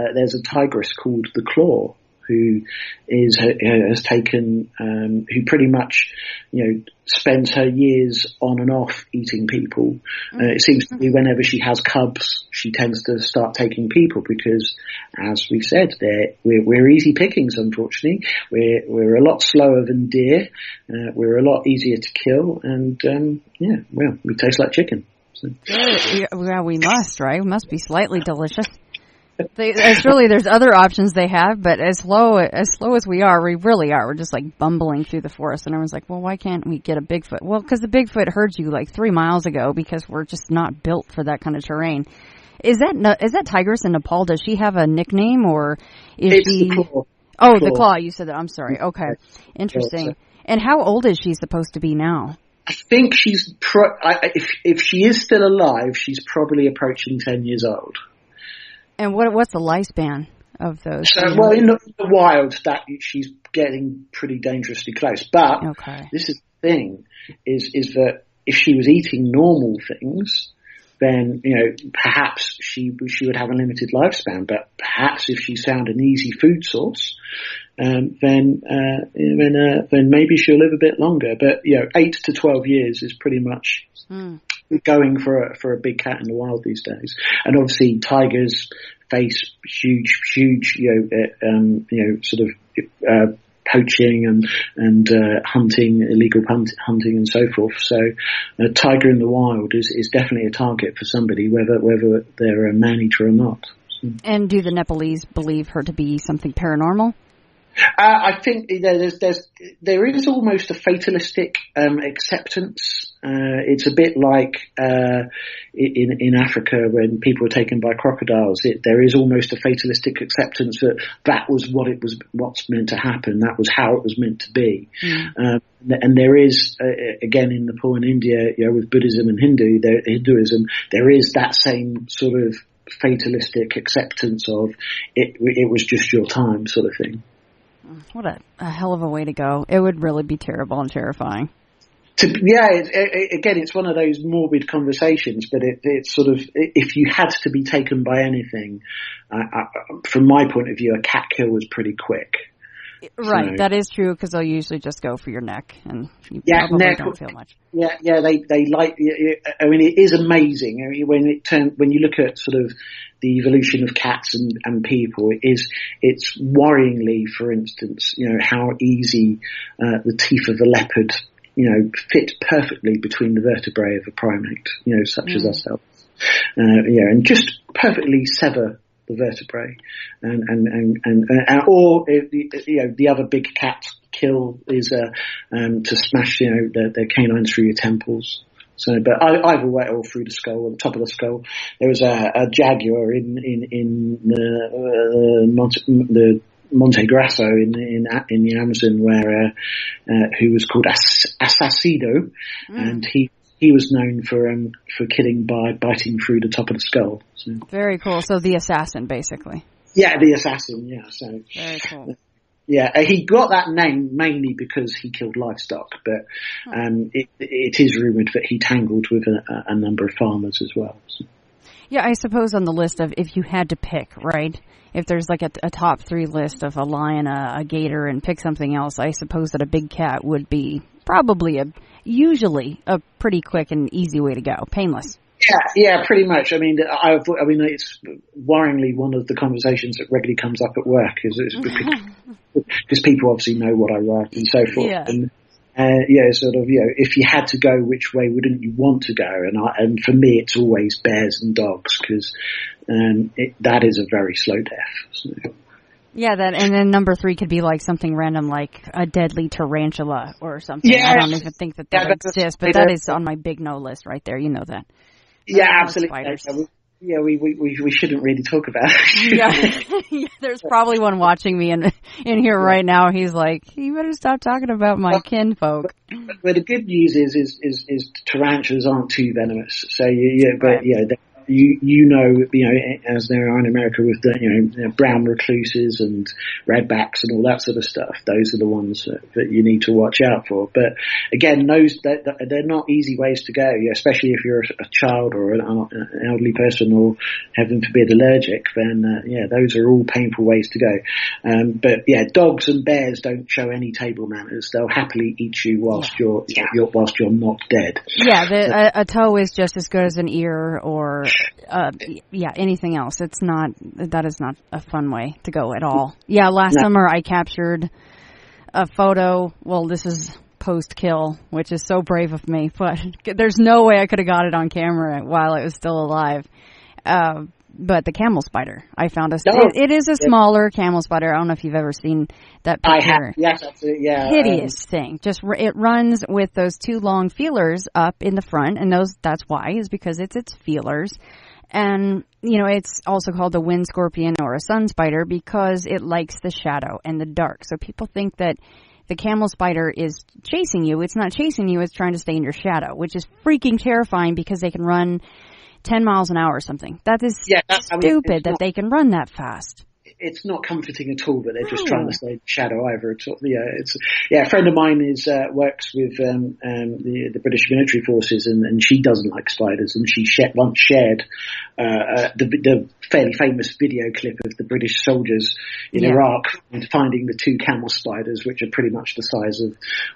tigress called the Claw, who has taken, who pretty much, spends her years on and off eating people. It seems to be whenever she has cubs, she tends to start taking people because, as we said, we're easy pickings. Unfortunately, we're a lot slower than deer. We're a lot easier to kill, and we taste like chicken. So. Yeah, we must, right? We must be slightly delicious. There's other options they have, but as slow as we are, we really are. We're just like bumbling through the forest, and everyone's like, well, why can't we get a Bigfoot? Well, because the Bigfoot heard you like 3 miles ago because we're just not built for that kind of terrain. Is that tigress in Nepal? Does she have a nickname, or is she? The Claw. Oh, the Claw. You said that. I'm sorry. Okay, interesting. And how old is she supposed to be now? I think she's if she is still alive, she's probably approaching 10 years old. And what's the lifespan of those? Well, in the wild, that she's getting pretty dangerously close. But This is the thing: is that if she was eating normal things, then perhaps she would have a limited lifespan. But perhaps if she's found an easy food source, then maybe she'll live a bit longer. But 8 to 12 years is pretty much going for a big cat in the wild these days. And obviously tigers face huge poaching and hunting, illegal hunting and so forth. So a tiger in the wild is definitely a target for somebody, whether they're a man-eater or not. So. And do the Nepalese believe her to be something paranormal? I think there is almost a fatalistic acceptance. It's a bit like in Africa when people were taken by crocodiles. There is almost a fatalistic acceptance that was what's meant to happen. That was how it was meant to be. And there is again in Nepal and India, with Buddhism and Hinduism, there is that same sort of fatalistic acceptance of it was just your time sort of thing. What a hell of a way to go. It would really be terrible and terrifying. Again, it's one of those morbid conversations, but it's sort of, if you had to be taken by anything, from my point of view, a cat kill was pretty quick. Right, so, that is true, because they'll usually just go for your neck, and you probably don't feel much. Yeah, they like. I mean, it is amazing. I mean, when you look at sort of the evolution of cats and people, it's worryingly, for instance, how easy the teeth of a leopard, fit perfectly between the vertebrae of a primate, such as ourselves. And just perfectly sever the vertebrae, or the other big cat kill is to smash their canines through your temples. So, but either way, or through the skull, on the top of the skull. There was a jaguar in the Monte Grasso in the Amazon who was called Assassido, and he was known for killing by biting through the top of the skull. So. Very cool. So the assassin, basically. Yeah, the assassin. Yeah. So. Very cool. Yeah, he got that name mainly because he killed livestock, but it is rumoured that he tangled with a number of farmers as well. So. Yeah, I suppose on the list of if you had to pick, right? If there's like a top 3 list of a lion, a gator, and pick something else, I suppose that a big cat would be probably usually a pretty quick and easy way to go, painless. Yeah, pretty much. I mean, it's worryingly one of the conversations that regularly comes up at work is because people obviously know what I write and so forth. Yeah. And if you had to go, which way wouldn't you want to go? And for me, it's always bears and dogs because that is a very slow death. So. Yeah, and then number 3 could be like something random, like a deadly tarantula or something. Yeah, I don't even think that exists, but that is on my big no list right there. You know that. Yeah, absolutely. We shouldn't really talk about it. Yeah, there's probably one watching me in here right now. He's like, you better stop talking about my kinfolk. But the good news is tarantulas aren't too venomous. So as there are in America with the brown recluses and redbacks and all that sort of stuff. Those are the ones that you need to watch out for. But again, they're not easy ways to go, especially if you're a child or an elderly person or, heaven forbid, allergic. Then those are all painful ways to go. But dogs and bears don't show any table manners. They'll happily eat you whilst you're not dead. Yeah, a toe is just as good as an ear or. Anything else. That is not a fun way to go at all. Yeah, last summer I captured a photo. Well, this is post-kill, which is so brave of me, but there's no way I could have got it on camera while it was still alive. But the camel spider, I found it is a smaller camel spider. I don't know if you've ever seen that picture. I have. Yes, absolutely. Yeah. Hideous thing. Just it runs with those 2 long feelers up in the front, and that's why is because it's its feelers. And, it's also called a wind scorpion or a sun spider because it likes the shadow and the dark. So people think that the camel spider is chasing you. It's not chasing you. It's trying to stay in your shadow, which is freaking terrifying because they can run 10 miles an hour or something. That is stupid that they can run that fast. It's not comforting at all, but they're just trying to stay in the shadow either. A friend of mine works with the British military forces, and she doesn't like spiders, and she once shared the fairly famous video clip of the British soldiers in Iraq finding the 2 camel spiders, which are pretty much the size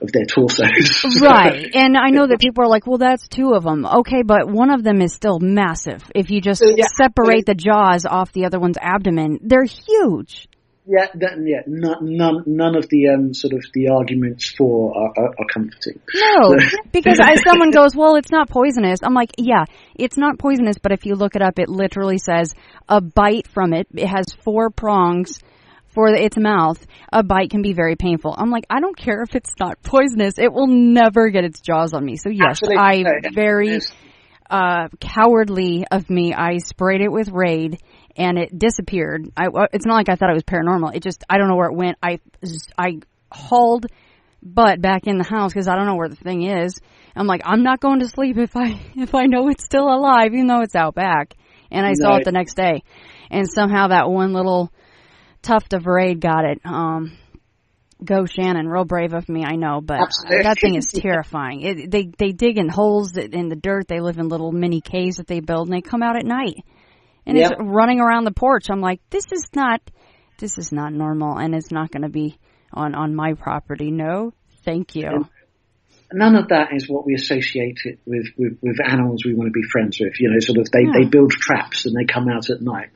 of their torsos. Right, and I know that people are like, well, that's 2 of them. Okay, but one of them is still massive. If you just separate the jaws off the other one's abdomen, they're huge. None of the sort of the arguments for are comforting. No, because someone goes, well, it's not poisonous. I'm like, yeah, it's not poisonous, but if you look it up, it literally says a bite from it. It has 4 prongs for its mouth. A bite can be very painful. I'm like, I don't care if it's not poisonous. It will never get its jaws on me. So yes, very cowardly of me. I sprayed it with Raid. And it disappeared. It's not like I thought it was paranormal. It just, I don't know where it went. I hauled butt back in the house because I don't know where the thing is. I'm like, I'm not going to sleep if I know it's still alive, even though it's out back. And I saw it the next day. And somehow that one little tuft of Raid got it. Go Shannon, real brave of me, I know, but that thing is terrifying. They dig in holes in the dirt. They live in little mini caves that they build, and they come out at night. And it's running around the porch. I'm like, this is not normal, and it's not going to be on my property. No, thank you. None of that is what we associate it with animals we want to be friends with. Sort of they build traps and they come out at night.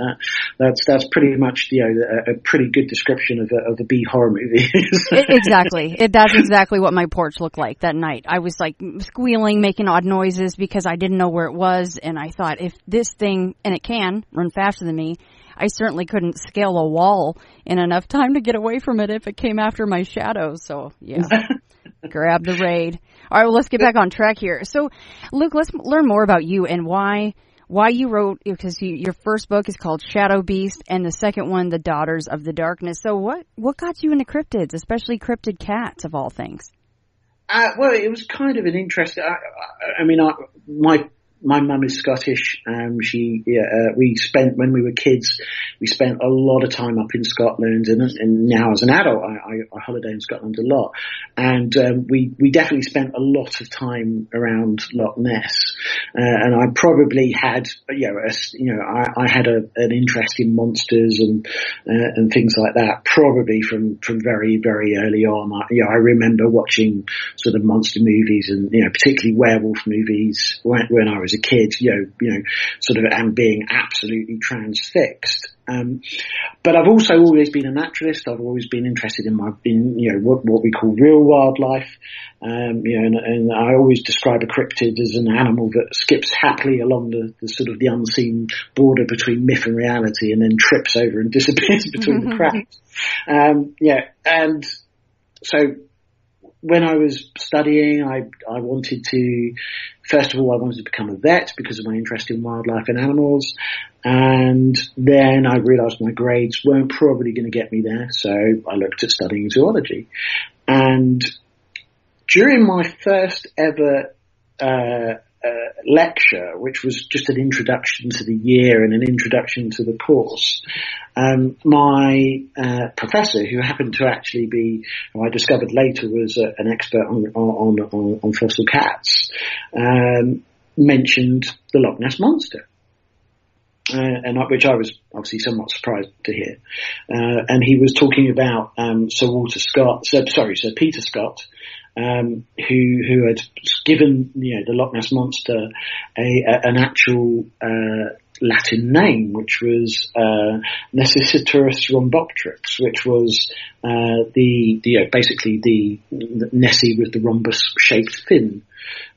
That's pretty much a pretty good description of a B horror movie. Exactly. That's exactly what my porch looked like that night. I was like squealing, making odd noises because I didn't know where it was, and I thought if this thing, and it can run faster than me, I certainly couldn't scale a wall in enough time to get away from it if it came after my shadow. So yeah. Grab the Raid. All right, well, let's get back on track here. So, Luke, let's learn more about you and why you wrote, because your first book is called Shadow Beast, and the second one, The Daughters of the Darkness. So what got you into cryptids, especially cryptid cats, of all things? Well, it was kind of an interest. My mum is Scottish. We spent, when we were kids, we spent a lot of time up in Scotland, and now as an adult, I holiday in Scotland a lot. And we definitely spent a lot of time around Loch Ness. And I probably had, I had an interest in monsters and things like that, probably from very, very early on. I remember watching sort of monster movies and, particularly werewolf movies when I was a kid, sort of, and being absolutely transfixed. But I've also always been a naturalist. I've always been interested in what we call real wildlife. And I always describe a cryptid as an animal that skips happily along the sort of the unseen border between myth and reality, and then trips over and disappears between the cracks. And so when I was studying, I wanted to, first of all, I wanted to become a vet because of my interest in wildlife and animals. And then I realized my grades weren't probably going to get me there. So I looked at studying zoology. And during my first ever, lecture, which was just an introduction to the year and an introduction to the course, my professor, who happened to actually be, who I discovered later was an expert on fossil cats, mentioned the Loch Ness Monster. Which I was obviously somewhat surprised to hear. And he was talking about Sir Peter Scott, who had given the Loch Ness Monster an actual Latin name, which was Necessiterus rhombopteryx, which was basically the Nessie with the rhombus shaped fin.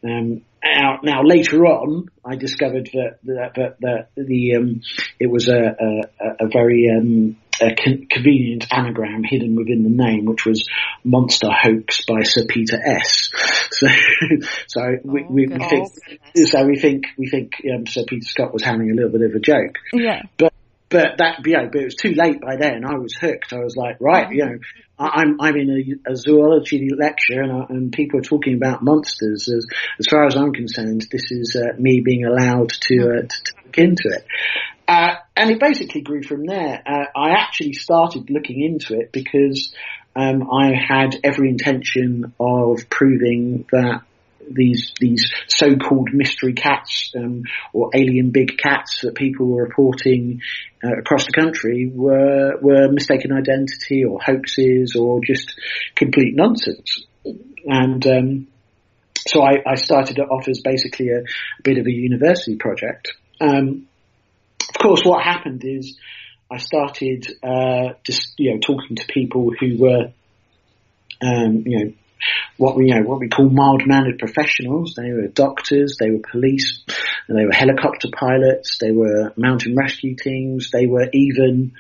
Now later on, I discovered that it was a very convenient anagram hidden within the name, which was Monster Hoax by Sir Peter S. We think Sir Peter Scott was having a little bit of a joke. Yeah. But it was too late by then. I was hooked. I was like, right, I'm in a zoology lecture and people are talking about monsters. As far as I'm concerned, this is me being allowed to look into it. And it basically grew from there. I actually started looking into it because I had every intention of proving that these so-called mystery cats or alien big cats that people were reporting across the country were mistaken identity or hoaxes or just complete nonsense. And so I started it off as basically a bit of a university project. Of course, what happened is I started just talking to people who were what we call mild-mannered professionals. They were doctors, they were police, they were helicopter pilots, they were mountain rescue teams, they were even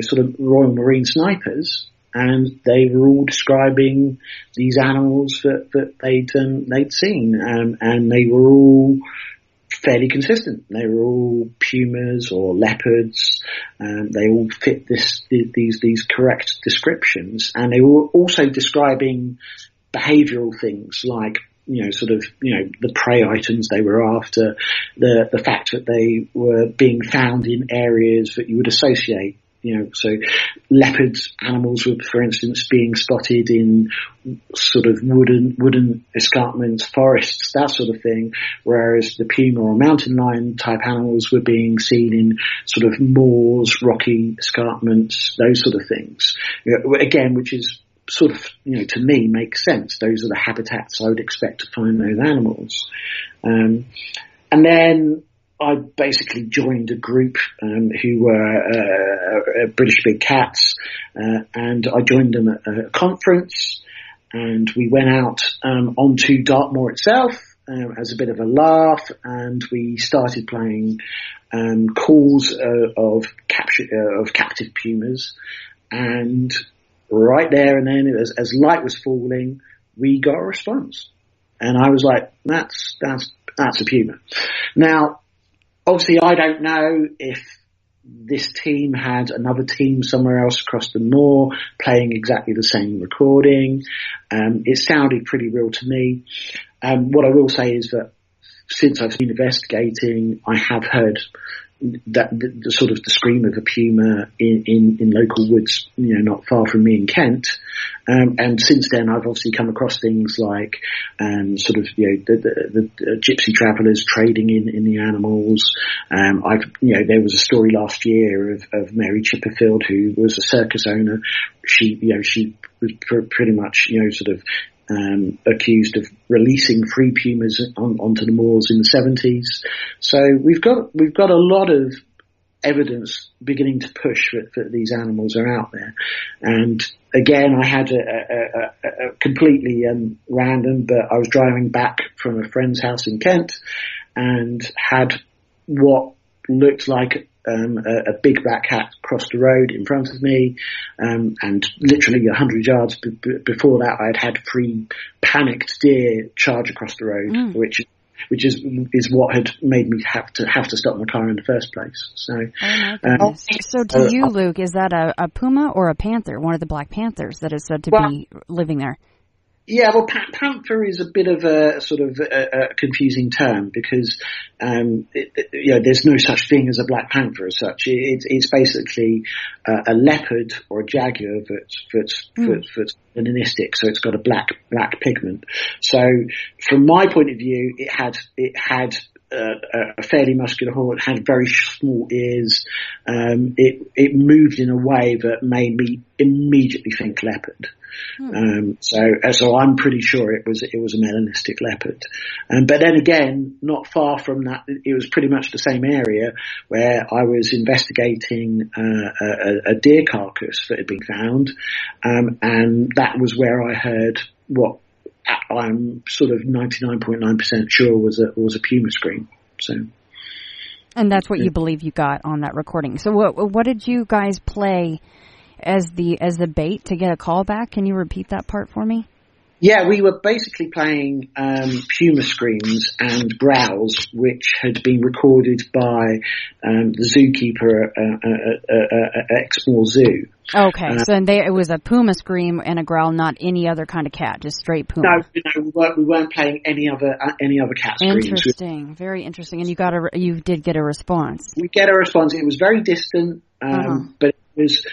sort of Royal Marine snipers, and they were all describing these animals that they'd seen, and they were all fairly consistent. They were all pumas or leopards. They all fit these correct descriptions, and they were also describing behavioural things like the prey items they were after, the fact that they were being found in areas that you would associate. So leopards, animals were, for instance, being spotted in sort of wooden escarpments, forests, that sort of thing, whereas the puma or mountain lion type animals were being seen in sort of moors, rocky escarpments, those sort of things. Again, which is sort of, to me, makes sense. Those are the habitats I would expect to find those animals. And then I basically joined a group who were British Big Cats, and I joined them at a conference, and we went out onto Dartmoor itself as a bit of a laugh, and we started playing calls of captive pumas, and right there and then, as light was falling, we got a response, and I was like, "That's a puma." Now, obviously, I don't know if this team had another team somewhere else across the moor playing exactly the same recording. It sounded pretty real to me. What I will say is that since I've been investigating, I have heard that the sort of the scream of a puma in local woods, not far from me in Kent. And since then, I've obviously come across things like, the gypsy travellers trading in the animals. There was a story last year of Mary Chipperfield, who was a circus owner. She was pretty much, accused of releasing free pumas onto the moors in the 70s. So we've got a lot of evidence beginning to push that these animals are out there. And again, I had a completely random, but I was driving back from a friend's house in Kent and had what looked like a big black cat crossed the road in front of me, and literally 100 yards before that, I had 3 panicked deer charge across the road, which is what had made me have to stop my car in the first place. So, so to you, Luke, is that a puma or a panther? One of the black panthers that is said to be living there. Yeah, well, panther is a bit of a sort of a confusing term because, there's no such thing as a black panther as such. It's basically a leopard or a jaguar that's melanistic, so it's got a black pigment. So, from my point of view, it had a fairly muscular horn, it had very small ears. It moved in a way that made me immediately think leopard. So I'm pretty sure it was a melanistic leopard. But then again, not far from that, it was pretty much the same area where I was investigating a deer carcass that had been found, and that was where I heard what I'm sort of 99.9% sure was a puma scream. So, and that's what you believe you got on that recording. So what did you guys play as the bait to get a call back? Can you repeat that part for me? Yeah, we were basically playing puma screams and growls, which had been recorded by the zookeeper at Exmoor Zoo. Okay, so it was a puma scream and a growl, not any other kind of cat, just straight puma. No, we weren't playing any other cat screams. Interesting, very interesting. And you did get a response. We get a response. It was very distant, but it was,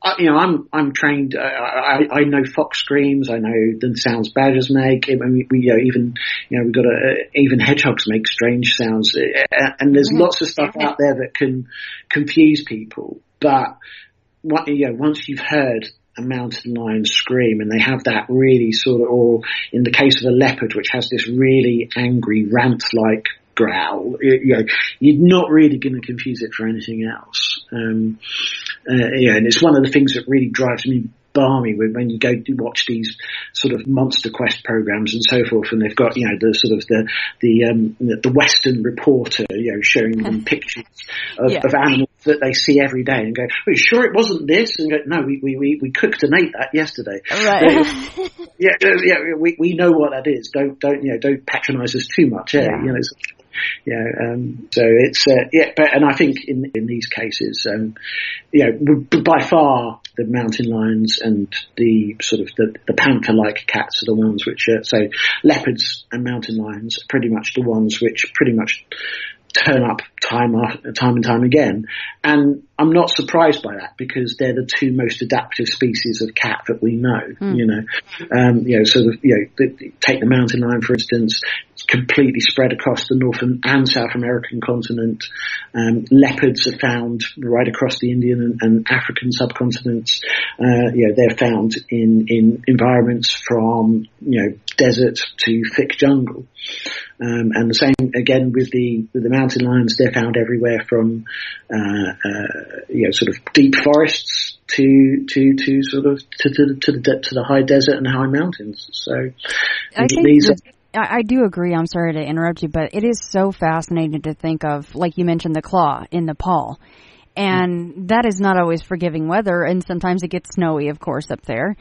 I'm trained. I know fox screams. I know the sounds badgers make. I mean, we've got even hedgehogs make strange sounds, and there's lots of stuff out there that can confuse people. But once you've heard a mountain lion scream, and they have that really sort of, or in the case of a leopard, which has this really angry rant-like growl. You're not really going to confuse it for anything else. And it's one of the things that really drives me balmy when you go to watch these sort of monster quest programs and so forth, and they've got the sort of the Western reporter showing them pictures of animals that they see every day and go, "Are you sure it wasn't this?" And go, "No, we cooked and ate that yesterday." Right. We know what that is. Don't patronise us too much. So it's but I think in these cases, by far the mountain lions and the sort of the panther-like cats are the ones which so leopards and mountain lions are pretty much the ones which pretty much turn up time and time again. And I'm not surprised by that, because they're the two most adaptive species of cat that we know. Take the mountain lion, for instance. It's completely spread across the North and South American continent. Leopards are found right across the Indian and African subcontinents. They're found in environments from, desert to thick jungle. And the same again with the mountain lions. They're found everywhere from sort of deep forests to the high desert and high mountains. So I do agree. I'm sorry to interrupt you, but it is so fascinating to think of, like you mentioned, the claw in Nepal. And that is not always forgiving weather, and sometimes it gets snowy, of course, up there.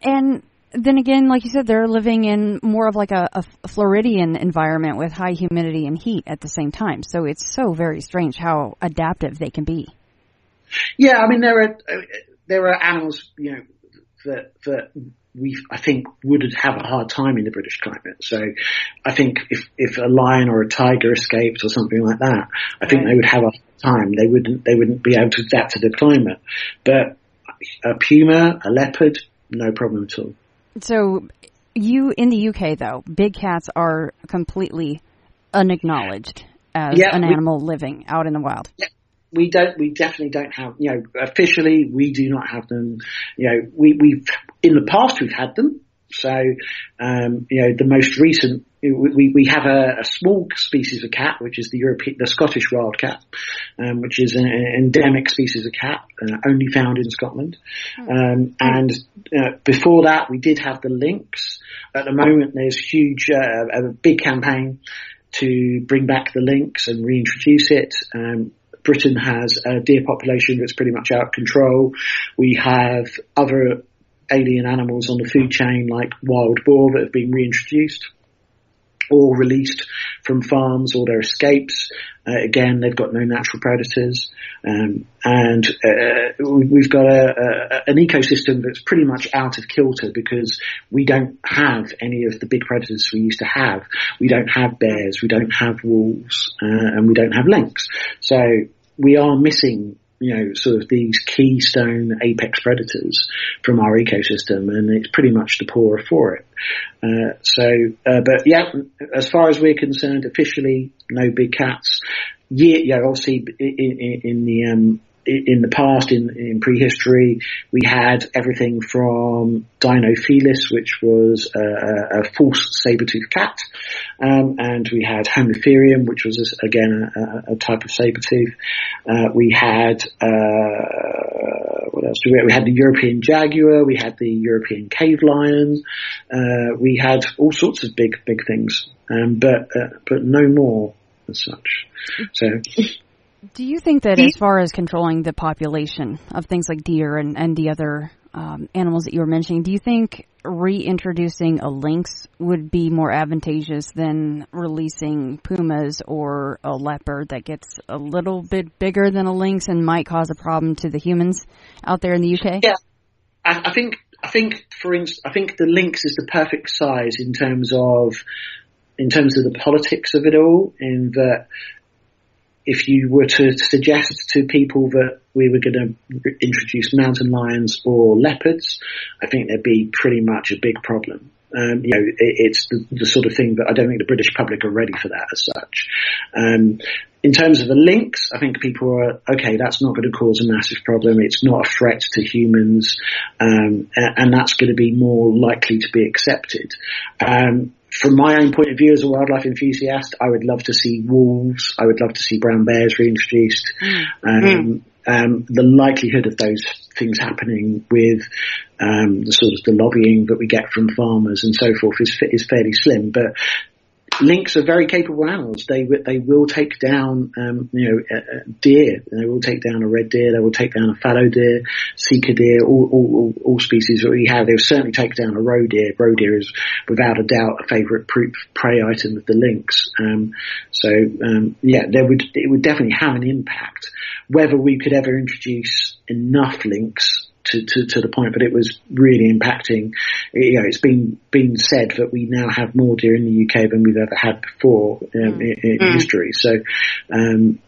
And then again, like you said, they're living in more of like a Floridian environment with high humidity and heat at the same time. So it's so very strange how adaptive they can be. Yeah, I mean, there are animals, that I think would have a hard time in the British climate. So I think if a lion or a tiger escaped or something like that, I think they would have a hard time. They wouldn't be able to adapt to the climate. But a puma, a leopard, no problem at all. So in the UK though, big cats are completely unacknowledged as an animal living out in the wild. Yeah. We definitely don't have, officially we do not have them. We've in the past we've had them. So, the most recent, we have a small species of cat, which is the Scottish wildcat, which is an endemic species of cat, only found in Scotland. And before that, we did have the lynx. At the moment, there's a big campaign to bring back the lynx and reintroduce it. Britain has a deer population that's pretty much out of control. We have other alien animals on the food chain like wild boar that have been reintroduced or released from farms, or their escapes. Again, they've got no natural predators. And we've got an ecosystem that's pretty much out of kilter, because we don't have any of the big predators we used to have. We don't have bears, we don't have wolves, and we don't have lynx. So we are missing, sort of these keystone apex predators from our ecosystem, and it's pretty much the poorer for it. But yeah, as far as we're concerned, officially, no big cats. Obviously in the past, in prehistory, we had everything from Dinophilis, which was a false saber-toothed cat, and we had Homotherium, which was again a type of saber-tooth. We had what else? We had the European jaguar, we had the European cave lion, we had all sorts of big things, but no more as such. So. Do you think that as far as controlling the population of things like deer and the other animals that you were mentioning, do you think reintroducing a lynx would be more advantageous than releasing pumas or a leopard that gets a little bit bigger than a lynx and might cause a problem to the humans out there in the UK? Yeah, I think for instance, I think the lynx is the perfect size in terms of the politics of it all, in that if you were to suggest to people that we were going to introduce mountain lions or leopards, I think there'd be pretty much a big problem. It's the sort of thing that I don't think the British public are ready for that as such. In terms of the links, I think people are, okay, that's not going to cause a massive problem. It's not a threat to humans, and that's going to be more likely to be accepted. From my own point of view as a wildlife enthusiast, I would love to see wolves. I would love to see brown bears reintroduced. The likelihood of those things happening with the sort of the lobbying that we get from farmers and so forth is fairly slim. But lynx are very capable animals. They will take down deer. They will take down a red deer. They will take down a fallow deer, sika deer, all species that we have. They will certainly take down a roe deer. Roe deer is without a doubt a favourite prey item of the lynx. It would definitely have an impact. Whether we could ever introduce enough lynx to the point, but it was really impacting. It's been said that we now have more deer in the UK than we've ever had before in history. So, and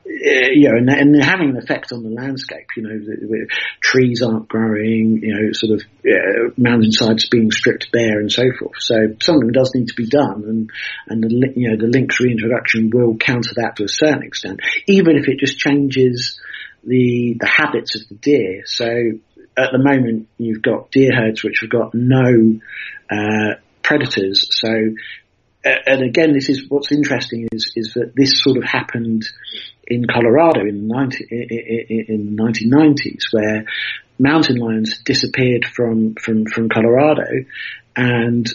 they're having an effect on the landscape. Trees aren't growing. Mountainsides being stripped bare and so forth. So something does need to be done, and the lynx reintroduction will counter that to a certain extent, even if it just changes the habits of the deer. So at the moment, you've got deer herds which have got no predators. So, and again, this is what's interesting is that this sort of happened in Colorado in the 1990s, where mountain lions disappeared from Colorado, and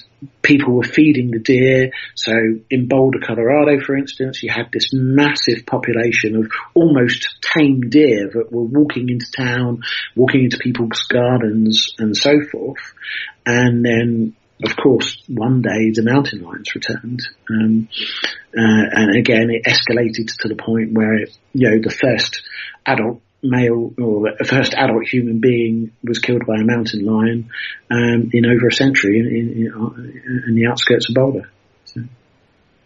people were feeding the deer. So in Boulder, Colorado, for instance, you had this massive population of almost tame deer that were walking into town, walking into people's gardens and so forth. And then, of course, one day the mountain lions returned. And again, it escalated to the point where, the first adult male or first adult human being was killed by a mountain lion in over a century in the outskirts of Boulder. So.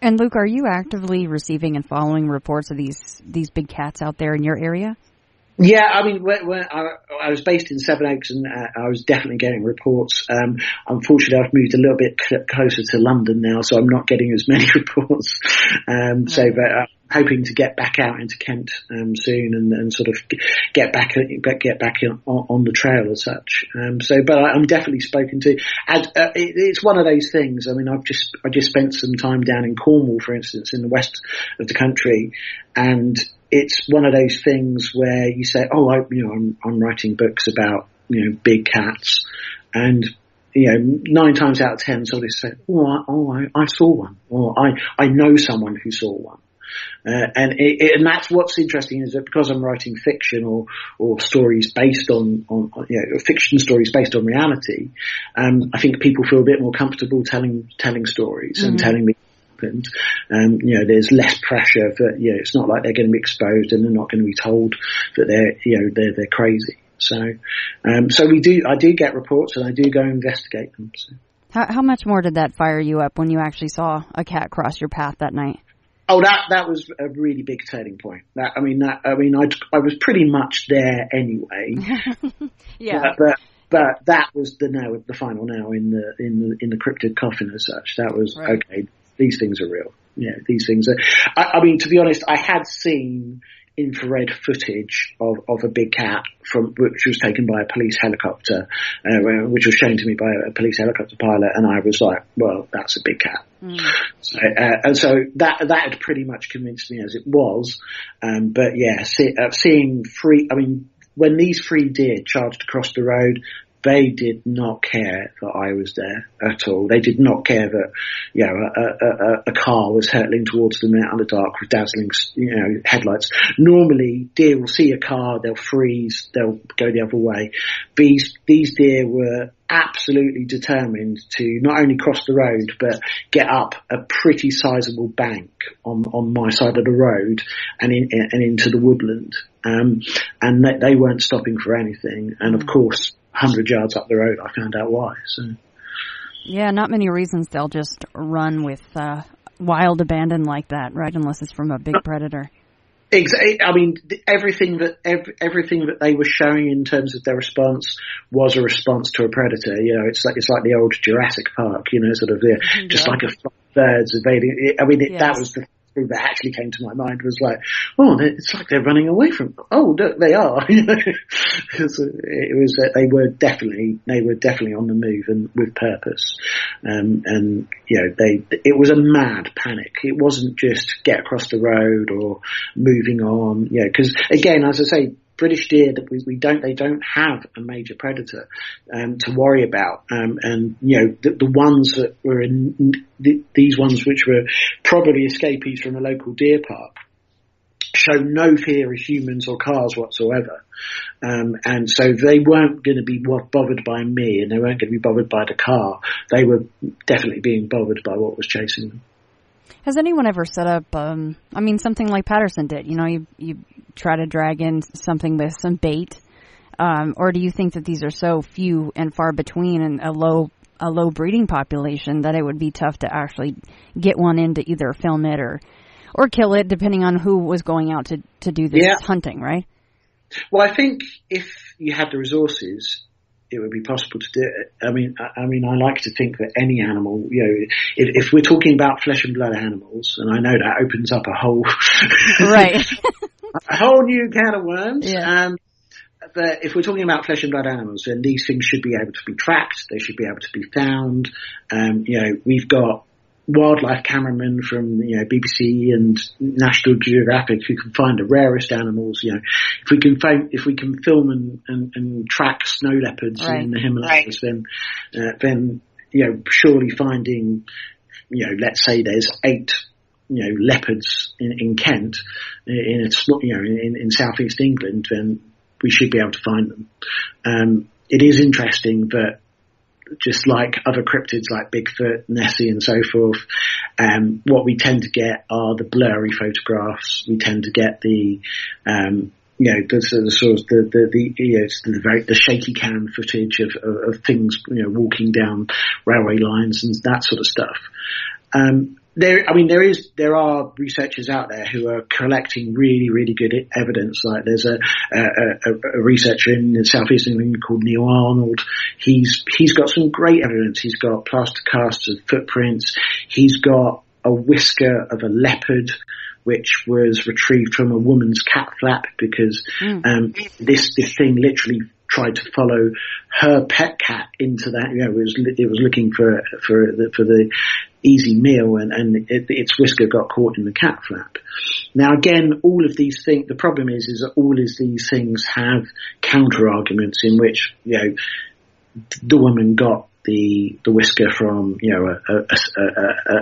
And Luke, are you actively receiving and following reports of these big cats out there in your area? Yeah, I mean, when I was based in Sevenoaks, and I was definitely getting reports. Unfortunately, I've moved a little bit closer to London now, so I'm not getting as many reports. But I'm hoping to get back out into Kent soon and sort of get back on the trail as such. But I'm definitely spoken to. It's one of those things. I mean, I just spent some time down in Cornwall, for instance, in the west of the country, and it's one of those things where you say, I'm writing books about, big cats, and, 9 times out of 10, somebody say, I saw one, or I know someone who saw one. And that's what's interesting, is that because I'm writing fiction or stories based on fiction stories based on reality, I think people feel a bit more comfortable telling stories and telling me. And there's less pressure that it's not like they're going to be exposed and they're not going to be told that they're crazy. So I do get reports, and I do go investigate them. So. How much more did that fire you up when you actually saw a cat cross your path that night? Oh, that was a really big turning point. I was pretty much there anyway. Yeah. But that was the final nail in the cryptid coffin as such. That was right. Okay. These things are real. Yeah, these things are. I mean, to be honest, I had seen infrared footage of a big cat which was taken by a police helicopter, which was shown to me by a police helicopter pilot, and I was like, well, that's a big cat. So that had pretty much convinced me as it was. But yeah, seeing three. I mean, when these 3 deer charged across the road, they did not care that I was there at all. They did not care that, a car was hurtling towards them out in the dark with dazzling, headlights. Normally, deer will see a car, they'll freeze, they'll go the other way. These deer were absolutely determined to not only cross the road, but get up a pretty sizable bank on my side of the road and into the woodland. And they weren't stopping for anything. And of course, 100 yards up the road, I found out why. So, yeah, not many reasons they'll just run with wild abandon like that, right? Unless it's from a big predator. Exactly. I mean, everything that they were showing in terms of their response was a response to a predator. You know, it's like the old Jurassic Park. You know, sort of just like a flock of birds invading. I mean, that was the thing that actually came to my mind, was like, oh, it's like they're running away from. Oh, look, they are. You know, because it was they were definitely on the move and with purpose. And you know, it was a mad panic. It wasn't just get across the road or moving on. You know, because again, as I say, British deer, that they don't have a major predator to worry about, and you know, the ones that were these ones which were probably escapees from a local deer park show no fear of humans or cars whatsoever, and so they weren't going to be bothered by me, and they weren't going to be bothered by the car. They were definitely being bothered by what was chasing them. Has anyone ever set up, something like Patterson did? You know, you try to drag in something with some bait, or do you think that these are so few and far between and a low breeding population that it would be tough to actually get one in to either film it or kill it, depending on who was going out to do this hunting, right? Well, I think if you had the resources, it would be possible to do it. I mean, I like to think that any animal, you know, if we're talking about flesh and blood animals, and I know that opens up a whole right, a whole new can of worms. Yeah. But if we're talking about flesh and blood animals, then these things should be able to be tracked. They should be able to be found. You know, we've got wildlife cameramen from, you know, BBC and National Geographic who can find the rarest animals. You know, if we can film and track snow leopards in the Himalayas, then you know, surely finding, you know, let's say there's 8, you know, leopards in Kent, in southeast England, then we should be able to find them. It is interesting that, just like other cryptids like Bigfoot, Nessie and so forth, what we tend to get are the blurry photographs. We tend to get the shaky cam footage of things, you know, walking down railway lines and that sort of stuff. There are researchers out there who are collecting really, really good evidence. Like there's a researcher in the southeast England called Neil Arnold. He's got some great evidence. He's got plaster casts of footprints. He's got a whisker of a leopard, which was retrieved from a woman's cat flap, because this thing literally tried to follow her pet cat into that. You know, it was looking for the easy meal, and its whisker got caught in the cat flap. Now, again, all of these things. The problem is that all of these things have counter arguments in which, you know, the woman got the whisker from, you know,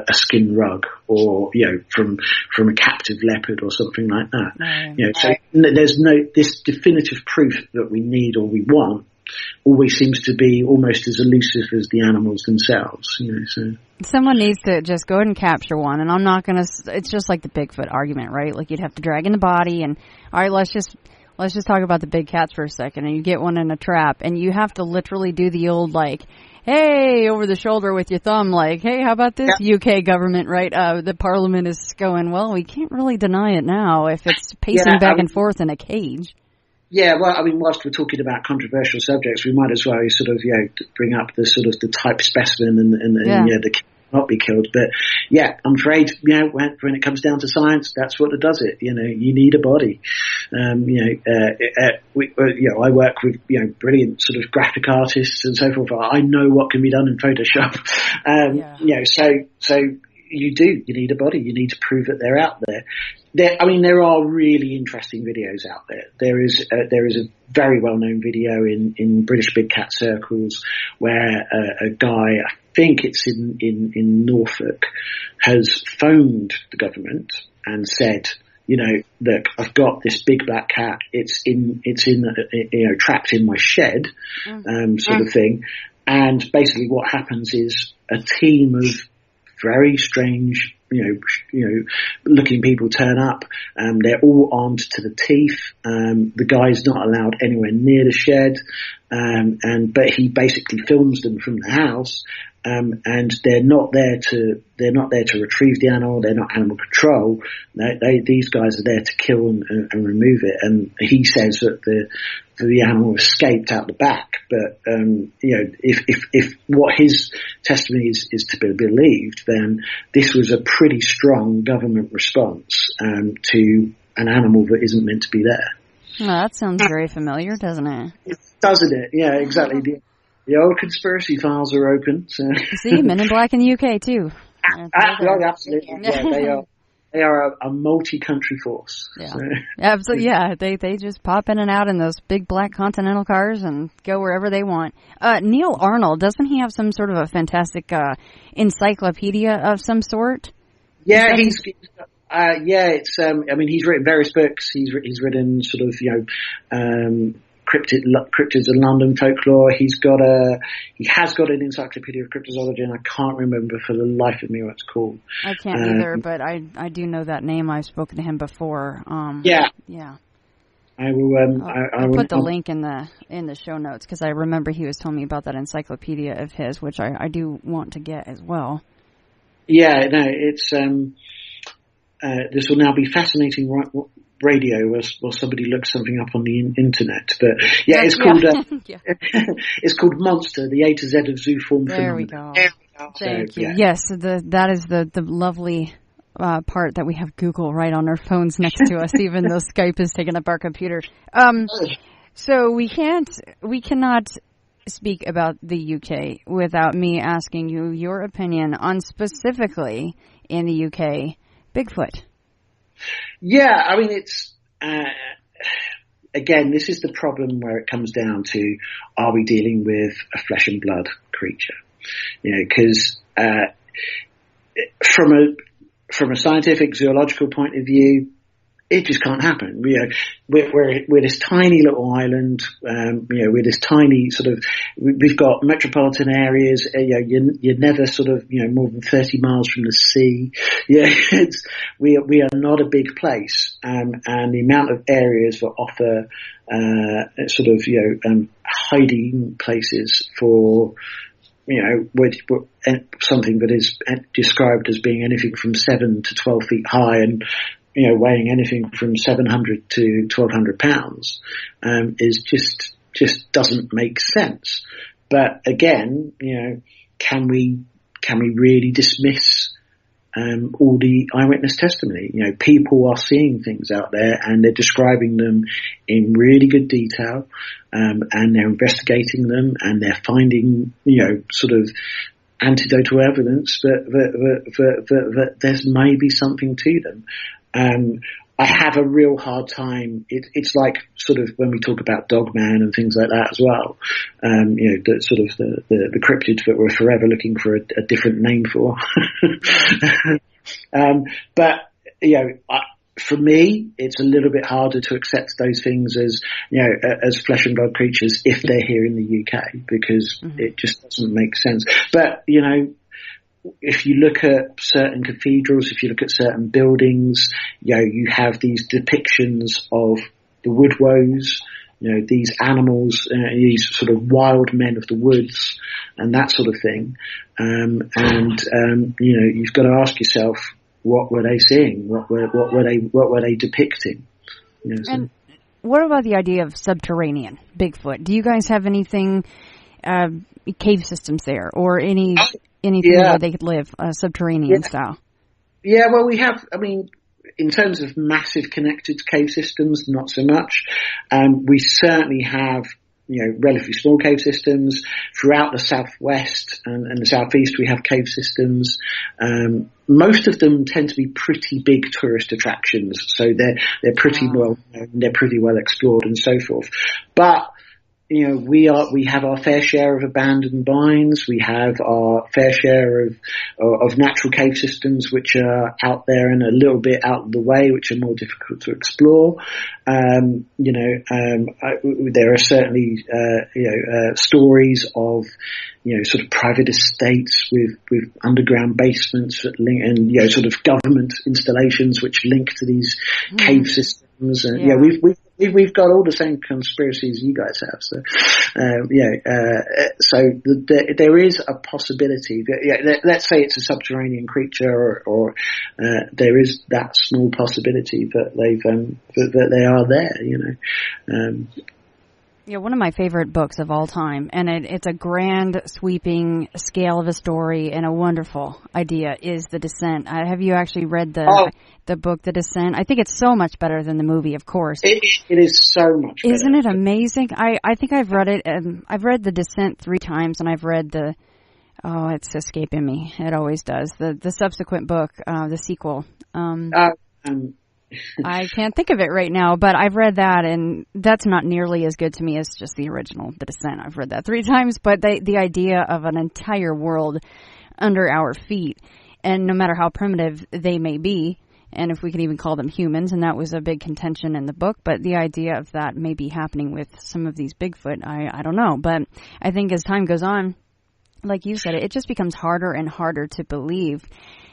a skin rug, or, you know, from a captive leopard or something like that. You know, so there's this definitive proof that we need or we want always seems to be almost as elusive as the animals themselves. You know, so someone needs to just go ahead and capture one, and I'm not gonna. It's just like the Bigfoot argument, right? Like, you'd have to drag in the body, and all right, let's just talk about the big cats for a second. And you get one in a trap, and you have to literally do the old, like, hey, over the shoulder with your thumb, like, hey, how about this UK government, right? The Parliament is going, well, we can't really deny it now if it's pacing back and forth in a cage. Yeah, well, I mean, whilst we're talking about controversial subjects, we might as well sort of, you know, bring up the sort of the type specimen and the not be killed. But yeah, I'm afraid, you know, when it comes down to science, that's what does it. You know, you need a body. I work with, you know, brilliant sort of graphic artists and so forth. I know what can be done in Photoshop. You know, so you need a body. You need to prove that they're out there. There are really interesting videos out there. There is a very well-known video in British big cat circles where a guy, I think it's in Norfolk, has phoned the government and said, you know, look, I've got this big black cat. It's trapped in my shed, sort of thing. And basically, what happens is a team of very strange, looking people turn up. They're all armed to the teeth. The guy's not allowed anywhere near the shed, but he basically films them from the house. And they're not there to retrieve the animal. They're not animal control. These guys are there to kill and remove it. And he says that the animal escaped out the back. But if what his testimony is to be believed, then this was a pretty strong government response to an animal that isn't meant to be there. Well, that sounds very familiar, doesn't it? Doesn't it? Yeah, exactly. The old conspiracy files are open. So. See, Men in Black in the UK too. Absolutely. Yeah, they are a multi-country force. Yeah, so. Absolutely. Yeah, they just pop in and out in those big black Continental cars and go wherever they want. Neil Arnold, doesn't he have some sort of a fantastic encyclopedia of some sort? Yeah, he's written various books. He's written sort of cryptids and London folklore. He has got an encyclopedia of cryptozoology, and I can't remember for the life of me what it's called. I can't either, but I do know that name. I've spoken to him before. Yeah. I will. I'll put the link in the show notes because I remember he was telling me about that encyclopedia of his, which I do want to get as well. Yeah, no, it's this will now be fascinating radio while somebody looks something up on the internet, but it's called it's called Monster, the A to Z of zooform. There we go. Thank you. Yes, that is the lovely part that we have Google right on our phones next to us, even though Skype is taking up our computer. So we cannot speak about the UK without me asking you your opinion on specifically in the UK Bigfoot. Yeah, I mean, it's, again, this is the problem where it comes down to, are we dealing with a flesh and blood creature? Because from a scientific zoological point of view, it just can't happen. We're this tiny little island. We're this tiny sort of. We've got metropolitan areas. You're never sort of more than 30 miles from the sea. Yeah, we are not a big place, and the amount of areas that offer hiding places for something that is described as being anything from 7 to 12 feet high and weighing anything from 700 to 1,200 pounds, is just doesn't make sense. But again, can we really dismiss all the eyewitness testimony? People are seeing things out there and they're describing them in really good detail, and they're investigating them and they're finding, sort of anecdotal evidence that there's maybe something to them. I have a real hard time. It's like sort of when we talk about Dogman and things like that as well. The sort of the cryptid that we're forever looking for a different name for. But for me, it's a little bit harder to accept those things as as flesh and blood creatures if they're here in the UK, because it just doesn't make sense. But if you look at certain cathedrals, if you look at certain buildings, you have these depictions of the woodwoes, these animals, these sort of wild men of the woods and that sort of thing. You've got to ask yourself, what were they seeing? What were they depicting? And what about the idea of subterranean Bigfoot? Do you guys have anything, cave systems there, or anything where they could live subterranean style? Yeah, well, we have. I mean, in terms of massive connected cave systems, not so much. We certainly have, relatively small cave systems throughout the southwest and the southeast. We have cave systems. Most of them tend to be pretty big tourist attractions, so they're pretty well known, they're pretty well explored and so forth. But we have our fair share of abandoned mines. We have our fair share of natural cave systems which are out there and a little bit out of the way, which are more difficult to explore. There are certainly stories of sort of private estates with underground basements that link, and sort of government installations which link to these cave systems. And we've got all the same conspiracies you guys have. So there is a possibility that, let's say it's a subterranean creature, or there is that small possibility that that they are there. Yeah, one of my favorite books of all time, and it's a grand, sweeping scale of a story and a wonderful idea, is The Descent. Have you actually read the book, The Descent? I think it's so much better than the movie, of course. It is so much better. Isn't it amazing? I think I've read it, I've read The Descent 3 times, and I've read it's escaping me. It always does. The subsequent book, the sequel. I can't think of it right now, but I've read that, and that's not nearly as good to me as just the original, The Descent. I've read that 3 times, but the idea of an entire world under our feet, and no matter how primitive they may be, and if we can even call them humans, and that was a big contention in the book, but the idea of that may be happening with some of these Bigfoot, I don't know. But I think as time goes on, like you said, it just becomes harder and harder to believe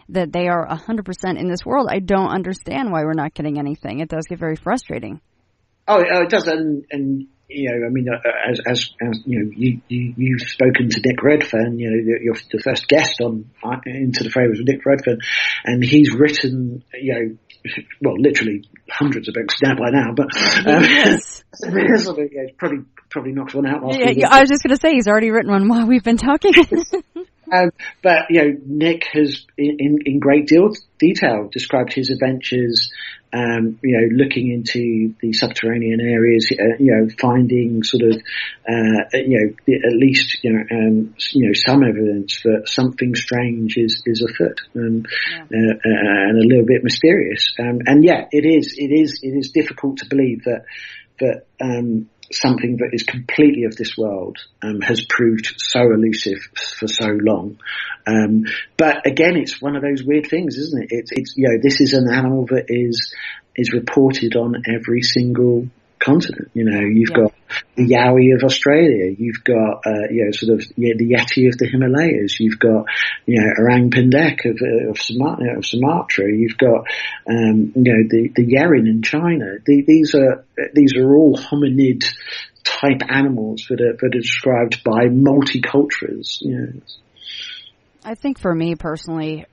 that they are 100% in this world. I don't understand why we're not getting anything. It does get very frustrating. Oh, it does, and I mean, as you've spoken to Nick Redfern. You're the first guest on Into the Fray was Nick Redfern, and he's written, literally hundreds of books now by now. But yes. It's probably knocked one out. Yeah, I was just going to say he's already written one while we've been talking. But Nick has, in great detail, described his adventures. Looking into the subterranean areas, finding sort of, at least, some evidence that something strange is afoot, and a little bit mysterious. It is difficult to believe that something that is completely of this world has proved so elusive for so long. But again, it's one of those weird things, isn't it? It's this is an animal that is reported on every single continent. You've got the Yowie of Australia, you've got the Yeti of the Himalayas, you've got Orang Pendek of Sumatra, you've got the Yeren in China. These are all hominid type animals that are described by multicultures. I think for me personally,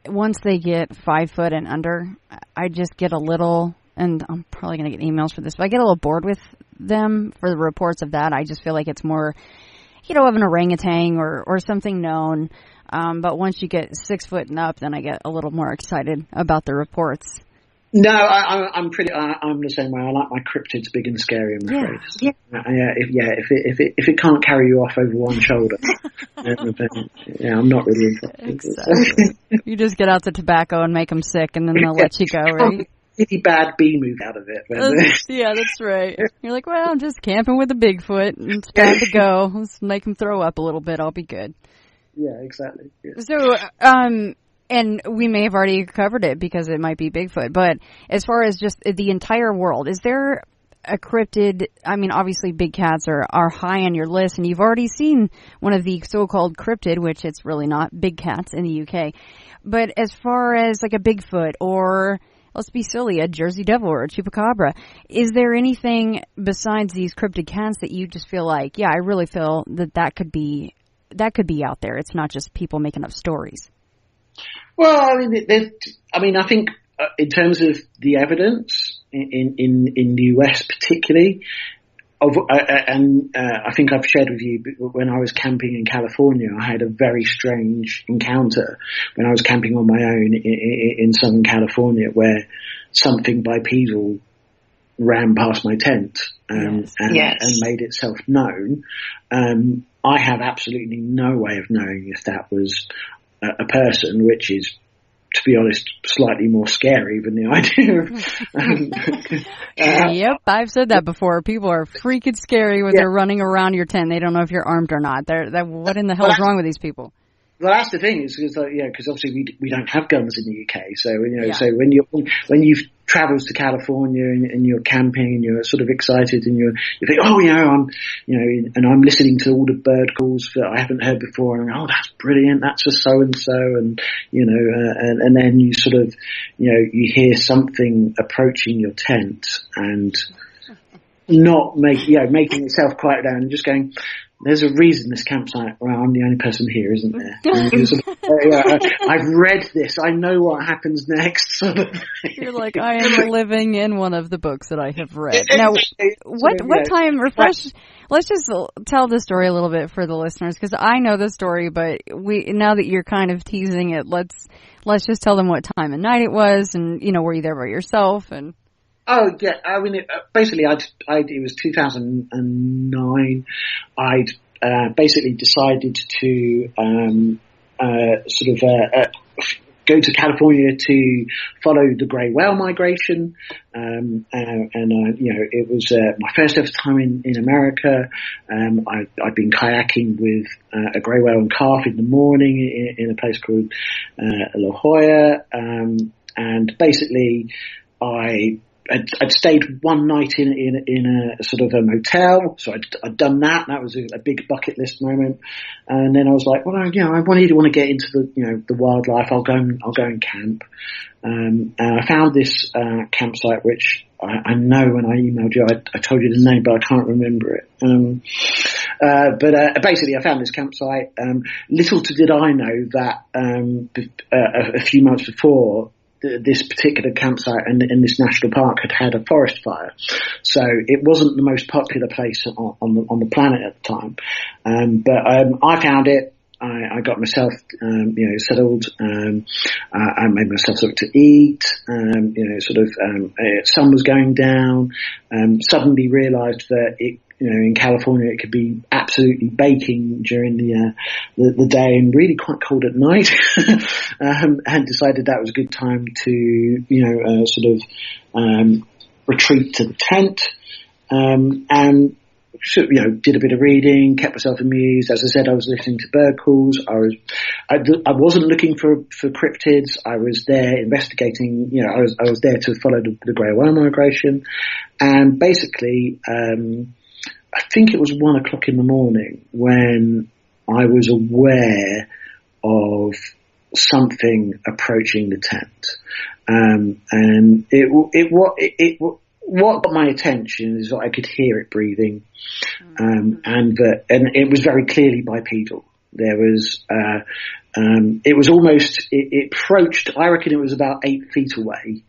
once they get 5 foot and under, I just get a little, and I'm probably going to get emails for this, but I get a little bored with them for the reports of that. I just feel like it's more, of an orangutan or something known. But once you get 6 foot and up, then I get a little more excited about the reports. No, I'm the same way. I like my cryptids big and scary, I'm afraid. If it can't carry you off over one shoulder, then, I'm not really interested. Exactly. You just get out the tobacco and make them sick, and then they'll let you go, right? Really bad B move out of it. That's right. You're like, well, I'm just camping with a Bigfoot, and it's time to go. Let's make him throw up a little bit. I'll be good. Yeah, exactly. Yeah. So, and we may have already covered it because it might be Bigfoot, but as far as just the entire world, is there a cryptid? I mean, obviously big cats are high on your list, and you've already seen one of the so-called cryptid, which it's really not, big cats in the UK. But as far as like a Bigfoot or, let's be silly, a Jersey Devil or a Chupacabra, is there anything besides these cryptid cats that you just feel like, I really feel that could be out there? It's not just people making up stories. Well, I think in terms of the evidence in the US particularly, I think I've shared with you when I was camping in California, I had a very strange encounter when I was camping on my own in Southern California, where something bipedal ran past my tent and made itself known. I have absolutely no way of knowing if that was a person, which is to be honest, slightly more scary than the idea of... Yep, I've said that before. People are freaking scary when they're running around your tent. They don't know if you're armed or not. What in the hell is wrong with these people? Well, that's the thing, is because because obviously we don't have guns in the UK. So so when you've travelled to California and you're camping and you're sort of excited and you think, I'm listening to all the bird calls that I haven't heard before, and that's brilliant, that's for so and so, and and then you sort of you hear something approaching your tent and not making yourself quiet down and just going, there's a reason this campsite, I'm the only person here, isn't there? I've read this. I know what happens next. You're like, I am living in one of the books that I have read. Now, what time, refresh, let's just tell the story a little bit for the listeners, because I know the story, but now that you're kind of teasing it, let's just tell them what time of night it was, and, were you there by yourself? And Oh yeah, I mean, basically, it was 2009. I'd basically decided to go to California to follow the grey whale migration, it was my first ever time in America. I'd been kayaking with a grey whale and calf in the morning in a place called La Jolla, and basically I'd stayed one night in a sort of a motel, so I'd done that. That was a big bucket list moment. And then I was like, well, I really want to get into the wildlife. I'll go and camp. And I found this campsite, which I know when I emailed you, I told you the name, but I can't remember it. But basically, I found this campsite. Little did I know that a few months before, this particular campsite in this national park had a forest fire, so it wasn't the most popular place on the planet at the time. But I found it. I got myself, settled. I made myself something to eat. Sun was going down. Suddenly realised that in California it could be absolutely baking during the day and really quite cold at night. And decided that was a good time to retreat to the tent. And did a bit of reading, kept myself amused. As I said, I was listening to bird calls. I wasn't looking for cryptids. I was there investigating. I was there to follow the grey whale migration. And basically, I think it was 1:00 in the morning when I was aware of something approaching the tent. And what got my attention is that I could hear it breathing, and it was very clearly bipedal. There was, it was almost, it approached, I reckon it was about 8 feet away,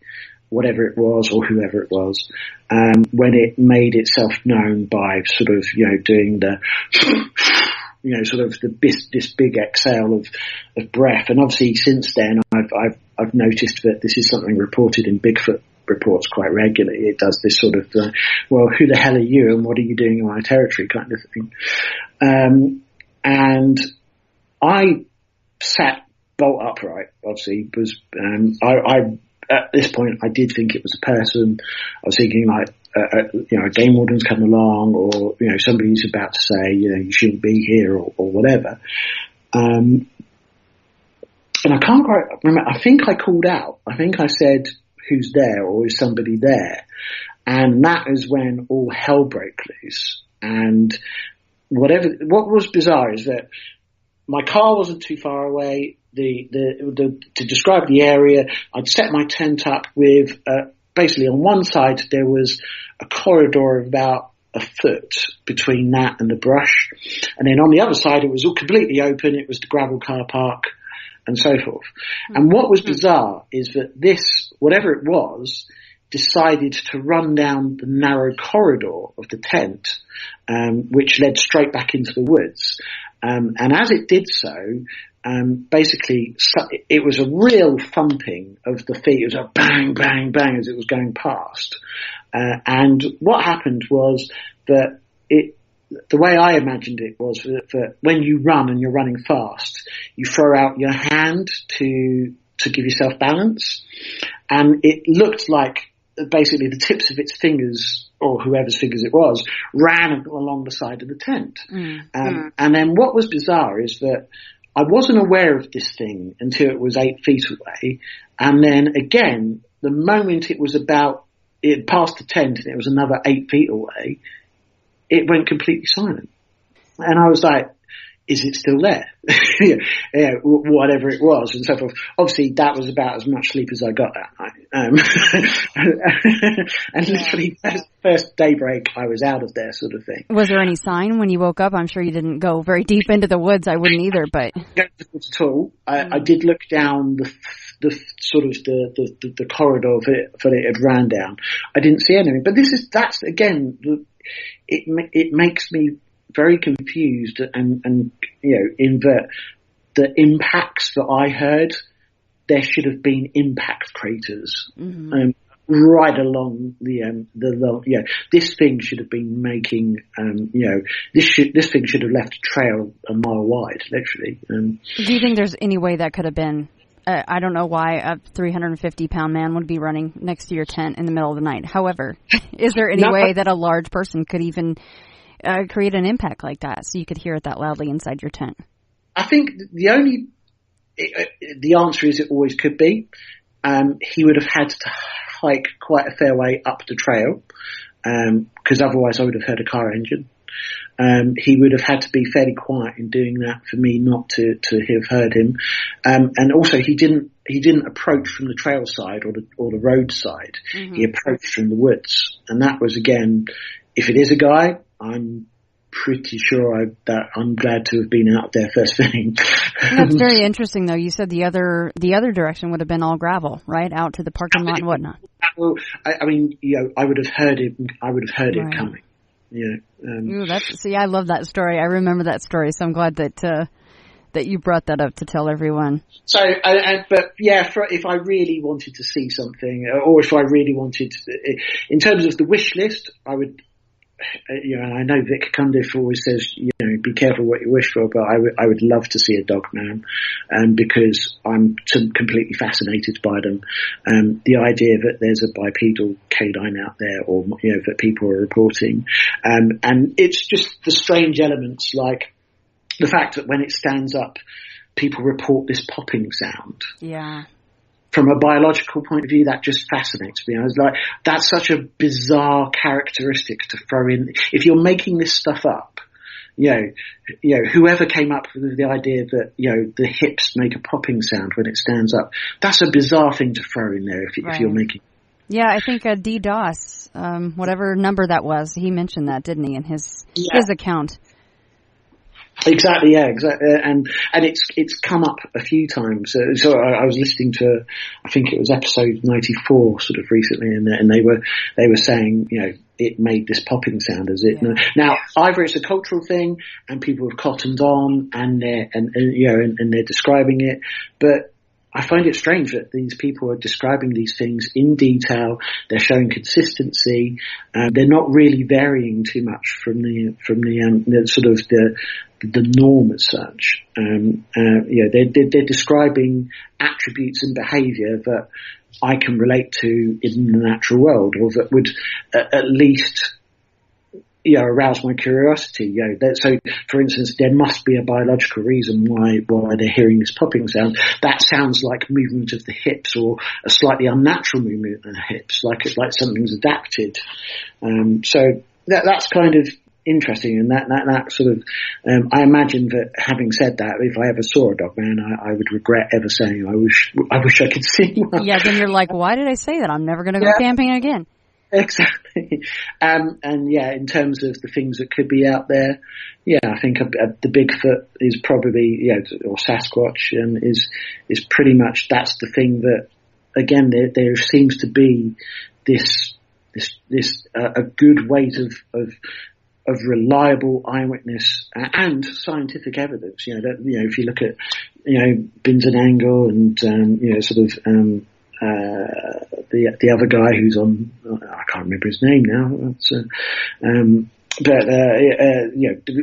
whatever it was or whoever it was, when it made itself known by sort of, doing the, this big exhale of breath. And obviously since then I've noticed that this is something reported in Bigfoot reports quite regularly. It does this sort of, well, who the hell are you and what are you doing in my territory kind of thing. And I sat bolt upright, obviously, because I at this point I did think it was a person. I was thinking like, a game warden's come along, or, somebody's about to say, you shouldn't be here or whatever. And I can't quite remember. I think I called out. I think I said, who's there, or is somebody there? And that is when all hell broke loose. And what was bizarre is that my car wasn't too far away. To describe the area, I'd set my tent up with, basically on one side there was a corridor of about a foot between that and the brush. And then on the other side it was all completely open. It was the gravel car park and so forth. Mm-hmm. And what was bizarre is that this, whatever it was, decided to run down the narrow corridor of the tent, which led straight back into the woods. And as it did so, basically it was a real thumping of the feet. It was a bang, bang, bang as it was going past. And what happened was that the way I imagined it was that when you run and you're running fast, you throw out your hand to to give yourself balance. And it looked like basically the tips of its fingers, or whoever's fingers it was, ran along the side of the tent. And then what was bizarre is that I wasn't aware of this thing until it was 8 feet away. And then again, the moment it passed the tent and it was another 8 feet away, it went completely silent. And I was like, is it still there? Whatever it was, and so forth. Obviously, that was about as much sleep as I got that night. And literally, first daybreak, I was out of there, sort of thing. Was there any sign when you woke up? I'm sure you didn't go very deep into the woods. I wouldn't either, but not at all. I did look down the sort of the corridor that it had ran down. I didn't see anything, but that's again, it makes me very confused, and in that the impacts that I heard, there should have been impact craters right along this thing should have been making this thing should have left a trail a mile wide, literally. Do you think there's any way that could have been? I don't know why a 350-pound man would be running next to your tent in the middle of the night. However, is there any way that a large person could even create an impact like that, so you could hear it that loudly inside your tent? I think the answer is it always could be. He would have had to hike quite a fair way up the trail, because otherwise I would have heard a car engine. He would have had to be fairly quiet in doing that for me not to have heard him. And also he didn't approach from the trail side or the road side. He approached from the woods. And that was, again, if it is a guy, I'm pretty sure that I'm glad to have been out there first thing. That's very interesting, though. You said the other direction would have been all gravel, right, out to the parking lot and whatnot. Well, I mean, I would have heard it. I would have heard it coming. I love that story. I remember that story, so I'm glad that you brought that up to tell everyone. So, if I really wanted to see something, or if I really wanted, in terms of the wish list, I would. And I know Vic Cundiff always says, be careful what you wish for, but I would love to see a dog man, because I'm completely fascinated by them. The idea that there's a bipedal canine out there, or that people are reporting, and it's just the strange elements, like the fact that when it stands up, people report this popping sound. Yeah. From a biological point of view, that just fascinates me. I was like, that's such a bizarre characteristic to throw in. If you're making this stuff up, whoever came up with the idea that, the hips make a popping sound when it stands up, that's a bizarre thing to throw in there if you're making. Yeah, I think D. Doss, whatever number that was, he mentioned that, didn't he, in his account. Exactly, yeah, exactly, and it's come up a few times. So I was listening to, I think it was episode 94, sort of recently, and they were saying, it made this popping sound as it. Yeah. Now, either it's a cultural thing, and people have cottoned on, and they're describing it, but I find it strange that these people are describing these things in detail. They're showing consistency. They're not really varying too much from the sort of the norm as such. They're describing attributes and behaviour that I can relate to in the natural world, or that would at least arouse my curiosity. So, for instance, there must be a biological reason why they're hearing this popping sound. That sounds like movement of the hips, or a slightly unnatural movement of the hips, like something's adapted. So that's kind of interesting, and that sort of. I imagine that, having said that, if I ever saw a dog man, I would regret ever saying I wish I could see one. Yeah, then you're like, why did I say that? I'm never going to go camping again. Exactly. In terms of the things that could be out there, I think the Bigfoot is probably, or Sasquatch, is pretty much, that's the thing that, again, there seems to be this a good weight of reliable eyewitness and scientific evidence. If you look at, Bins and Angle, and, the other guy who's on, I can't remember his name now. But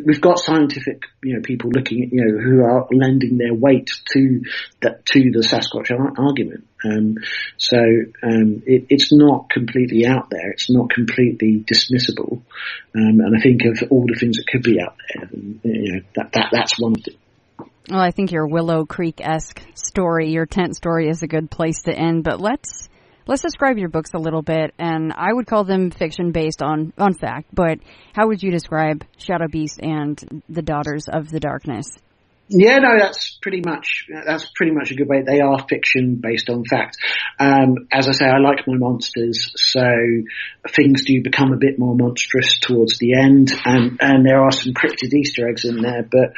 we've got scientific people looking at who are lending their weight to the Sasquatch argument. It's not completely out there. It's not completely dismissible. And I think of all the things that could be out there, and, that's one of them. Well, I think your Willow Creek-esque story, your tent story, is a good place to end. But let's describe your books a little bit, and I would call them fiction based on fact. But how would you describe Shadow Beast and the Daughters of the Darkness? Yeah, no, that's pretty much a good way. They are fiction based on fact. As I say, I like my monsters, so things do become a bit more monstrous towards the end, and there are some cryptid Easter eggs in there. But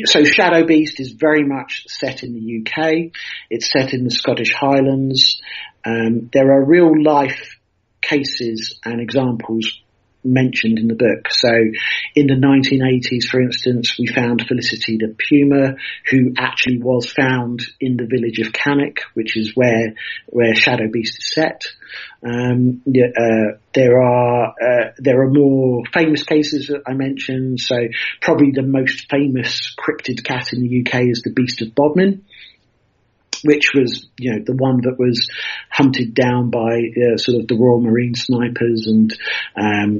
so Shadow Beast is very much set in the UK. It's set in the Scottish Highlands. There are real life cases and examples mentioned in the book. So in the 1980s, for instance, we found Felicity the Puma, who actually was found in the village of Cannock, which is where Shadow Beast is set. There are more famous cases that I mentioned. So probably the most famous cryptid cat in the UK is the Beast of Bodmin, which was, the one that was hunted down by sort of the Royal Marine snipers, and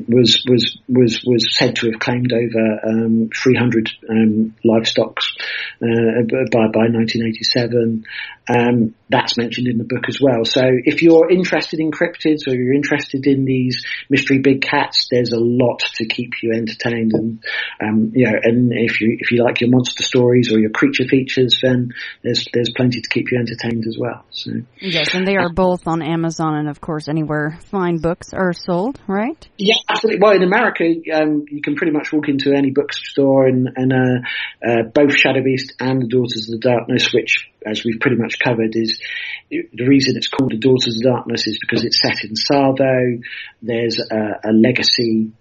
was said to have claimed over 300 livestock by 1987. That's mentioned in the book as well. So if you're interested in cryptids, or you're interested in these mystery big cats, there's a lot to keep you entertained. And and if you like your monster stories or your creature features, then there's plenty to keep you entertained as well. So yes, and they are both on Amazon and of course anywhere fine books are sold, right? Yeah, absolutely. Well, in America, you can pretty much walk into any bookstore, and both Shadow Beast and the Daughters of the Darkness, which, as we've pretty much covered, is the reason it's called the Daughters of the Darkness is because it's set in Tsavo. There's a legacy,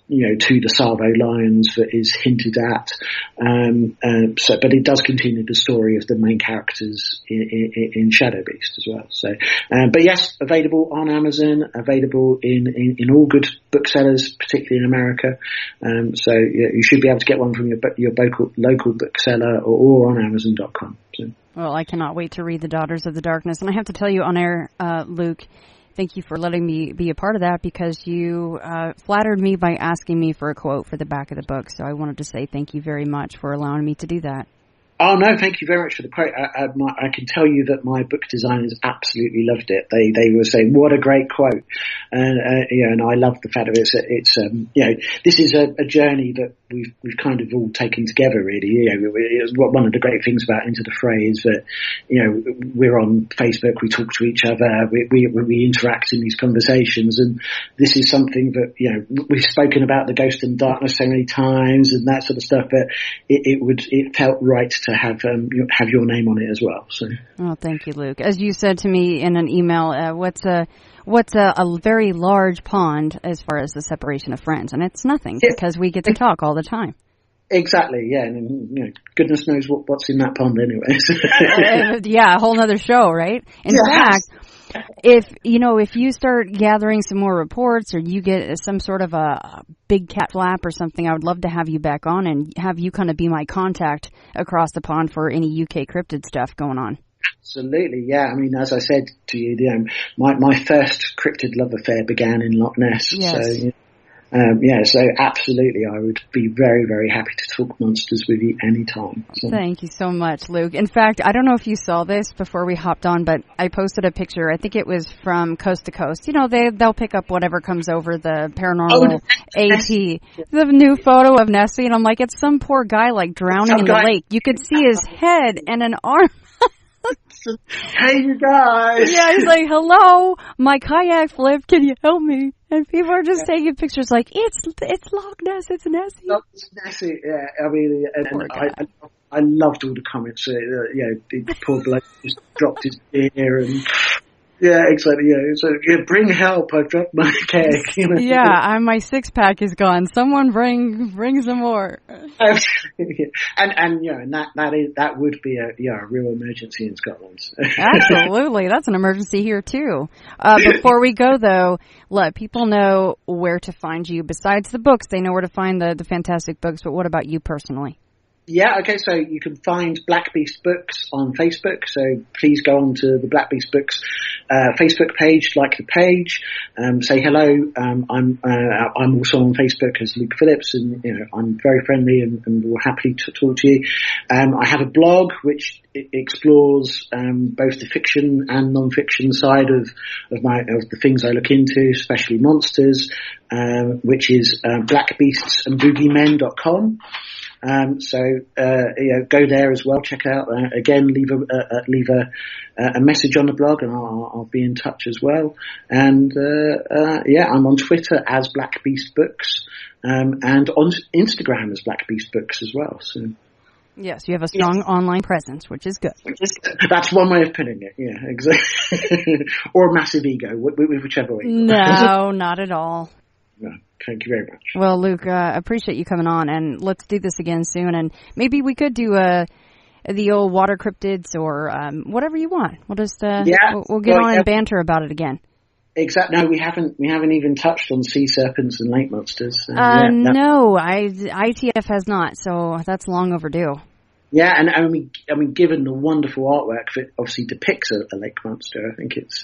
to the Tsavo lions that is hinted at. But it does continue the story of the main characters in Shadow Beast as well. So, but yes, available on Amazon, available in all good booksellers, particularly in America. So you should be able to get one from your local bookseller or on Amazon.com. So. Well, I cannot wait to read The Daughters of the Darkness. And I have to tell you on air, Luke, thank you for letting me be a part of that, because you flattered me by asking me for a quote for the back of the book. So I wanted to say thank you very much for allowing me to do that. Oh, no, thank you very much for the quote. I can tell you that my book designers absolutely loved it. They were saying, what a great quote. And I love the fact of it. It's this is a journey that we've kind of all taken together, really. One of the great things about Into the Fray is that, we're on Facebook, we talk to each other, we interact in these conversations. And this is something that, we've spoken about the Ghost and Darkness so many times and that sort of stuff, but it felt right to have your name on it as well. So. Oh, thank you, Luke. As you said to me in an email, what's a very large pond as far as the separation of friends? And it's nothing, because we get to talk all the time. Exactly, yeah. And goodness knows what's in that pond anyway. Yeah, a whole other show, right? In fact, if you start gathering some more reports, or you get some sort of a big cat flap or something, I would love to have you back on and have you kind of be my contact across the pond for any UK cryptid stuff going on. Absolutely, yeah. I mean, as I said to you, my first cryptid love affair began in Loch Ness. Yes. So, so absolutely, I would be very, very happy to talk monsters with you anytime. So. Thank you so much, Luke. In fact, I don't know if you saw this before we hopped on, but I posted a picture. I think it was from Coast to Coast. They'll pick up whatever comes over the Paranormal AT. The new photo of Nessie, and I'm like, it's some poor guy drowning in the lake. You could see his head and an arm. Hey, you guys. Yeah, he's like, hello, my kayak flipped. Can you help me? And people are just taking pictures like, it's Loch Ness, it's Nessie. It's Nessie, yeah. I mean, I loved all the comments. The poor bloke just dropped his ear and... Yeah, exactly. Yeah, so bring help. I've dropped my keg. Yeah, my 6-pack is gone. Someone bring some more. Absolutely. And that would be a real emergency in Scotland. Absolutely, that's an emergency here too. Before we go though, let people know where to find you. Besides the books, they know where to find the fantastic books. But what about you personally? Yeah, okay, so you can find Black Beast Books on Facebook, so please go on to the Black Beast Books Facebook page, like the page, say hello. I'm also on Facebook as Luke Phillips, and I'm very friendly and we're happy to talk to you. I have a blog which explores both the fiction and non-fiction side of the things I look into, especially monsters, which is blackbeastsandboogeymen.com. Go there as well. Check out again. Leave a message on the blog, and I'll be in touch as well. And I'm on Twitter as Black Beast Books, and on Instagram as Black Beast Books as well. So yes, you have a strong online presence, which is good. That's one way of putting it. Yeah, exactly. Or a massive ego, whichever way. No, not at all. No, thank you very much. Well, Luke, appreciate you coming on, and let's do this again soon. And maybe we could do the old water cryptids or whatever you want. We'll just we'll get on and banter about it again. Exactly. No, we haven't even touched on sea serpents and lake monsters. No, ITF has not. So that's long overdue. Yeah, and I mean, given the wonderful artwork that obviously depicts a lake monster, I think it's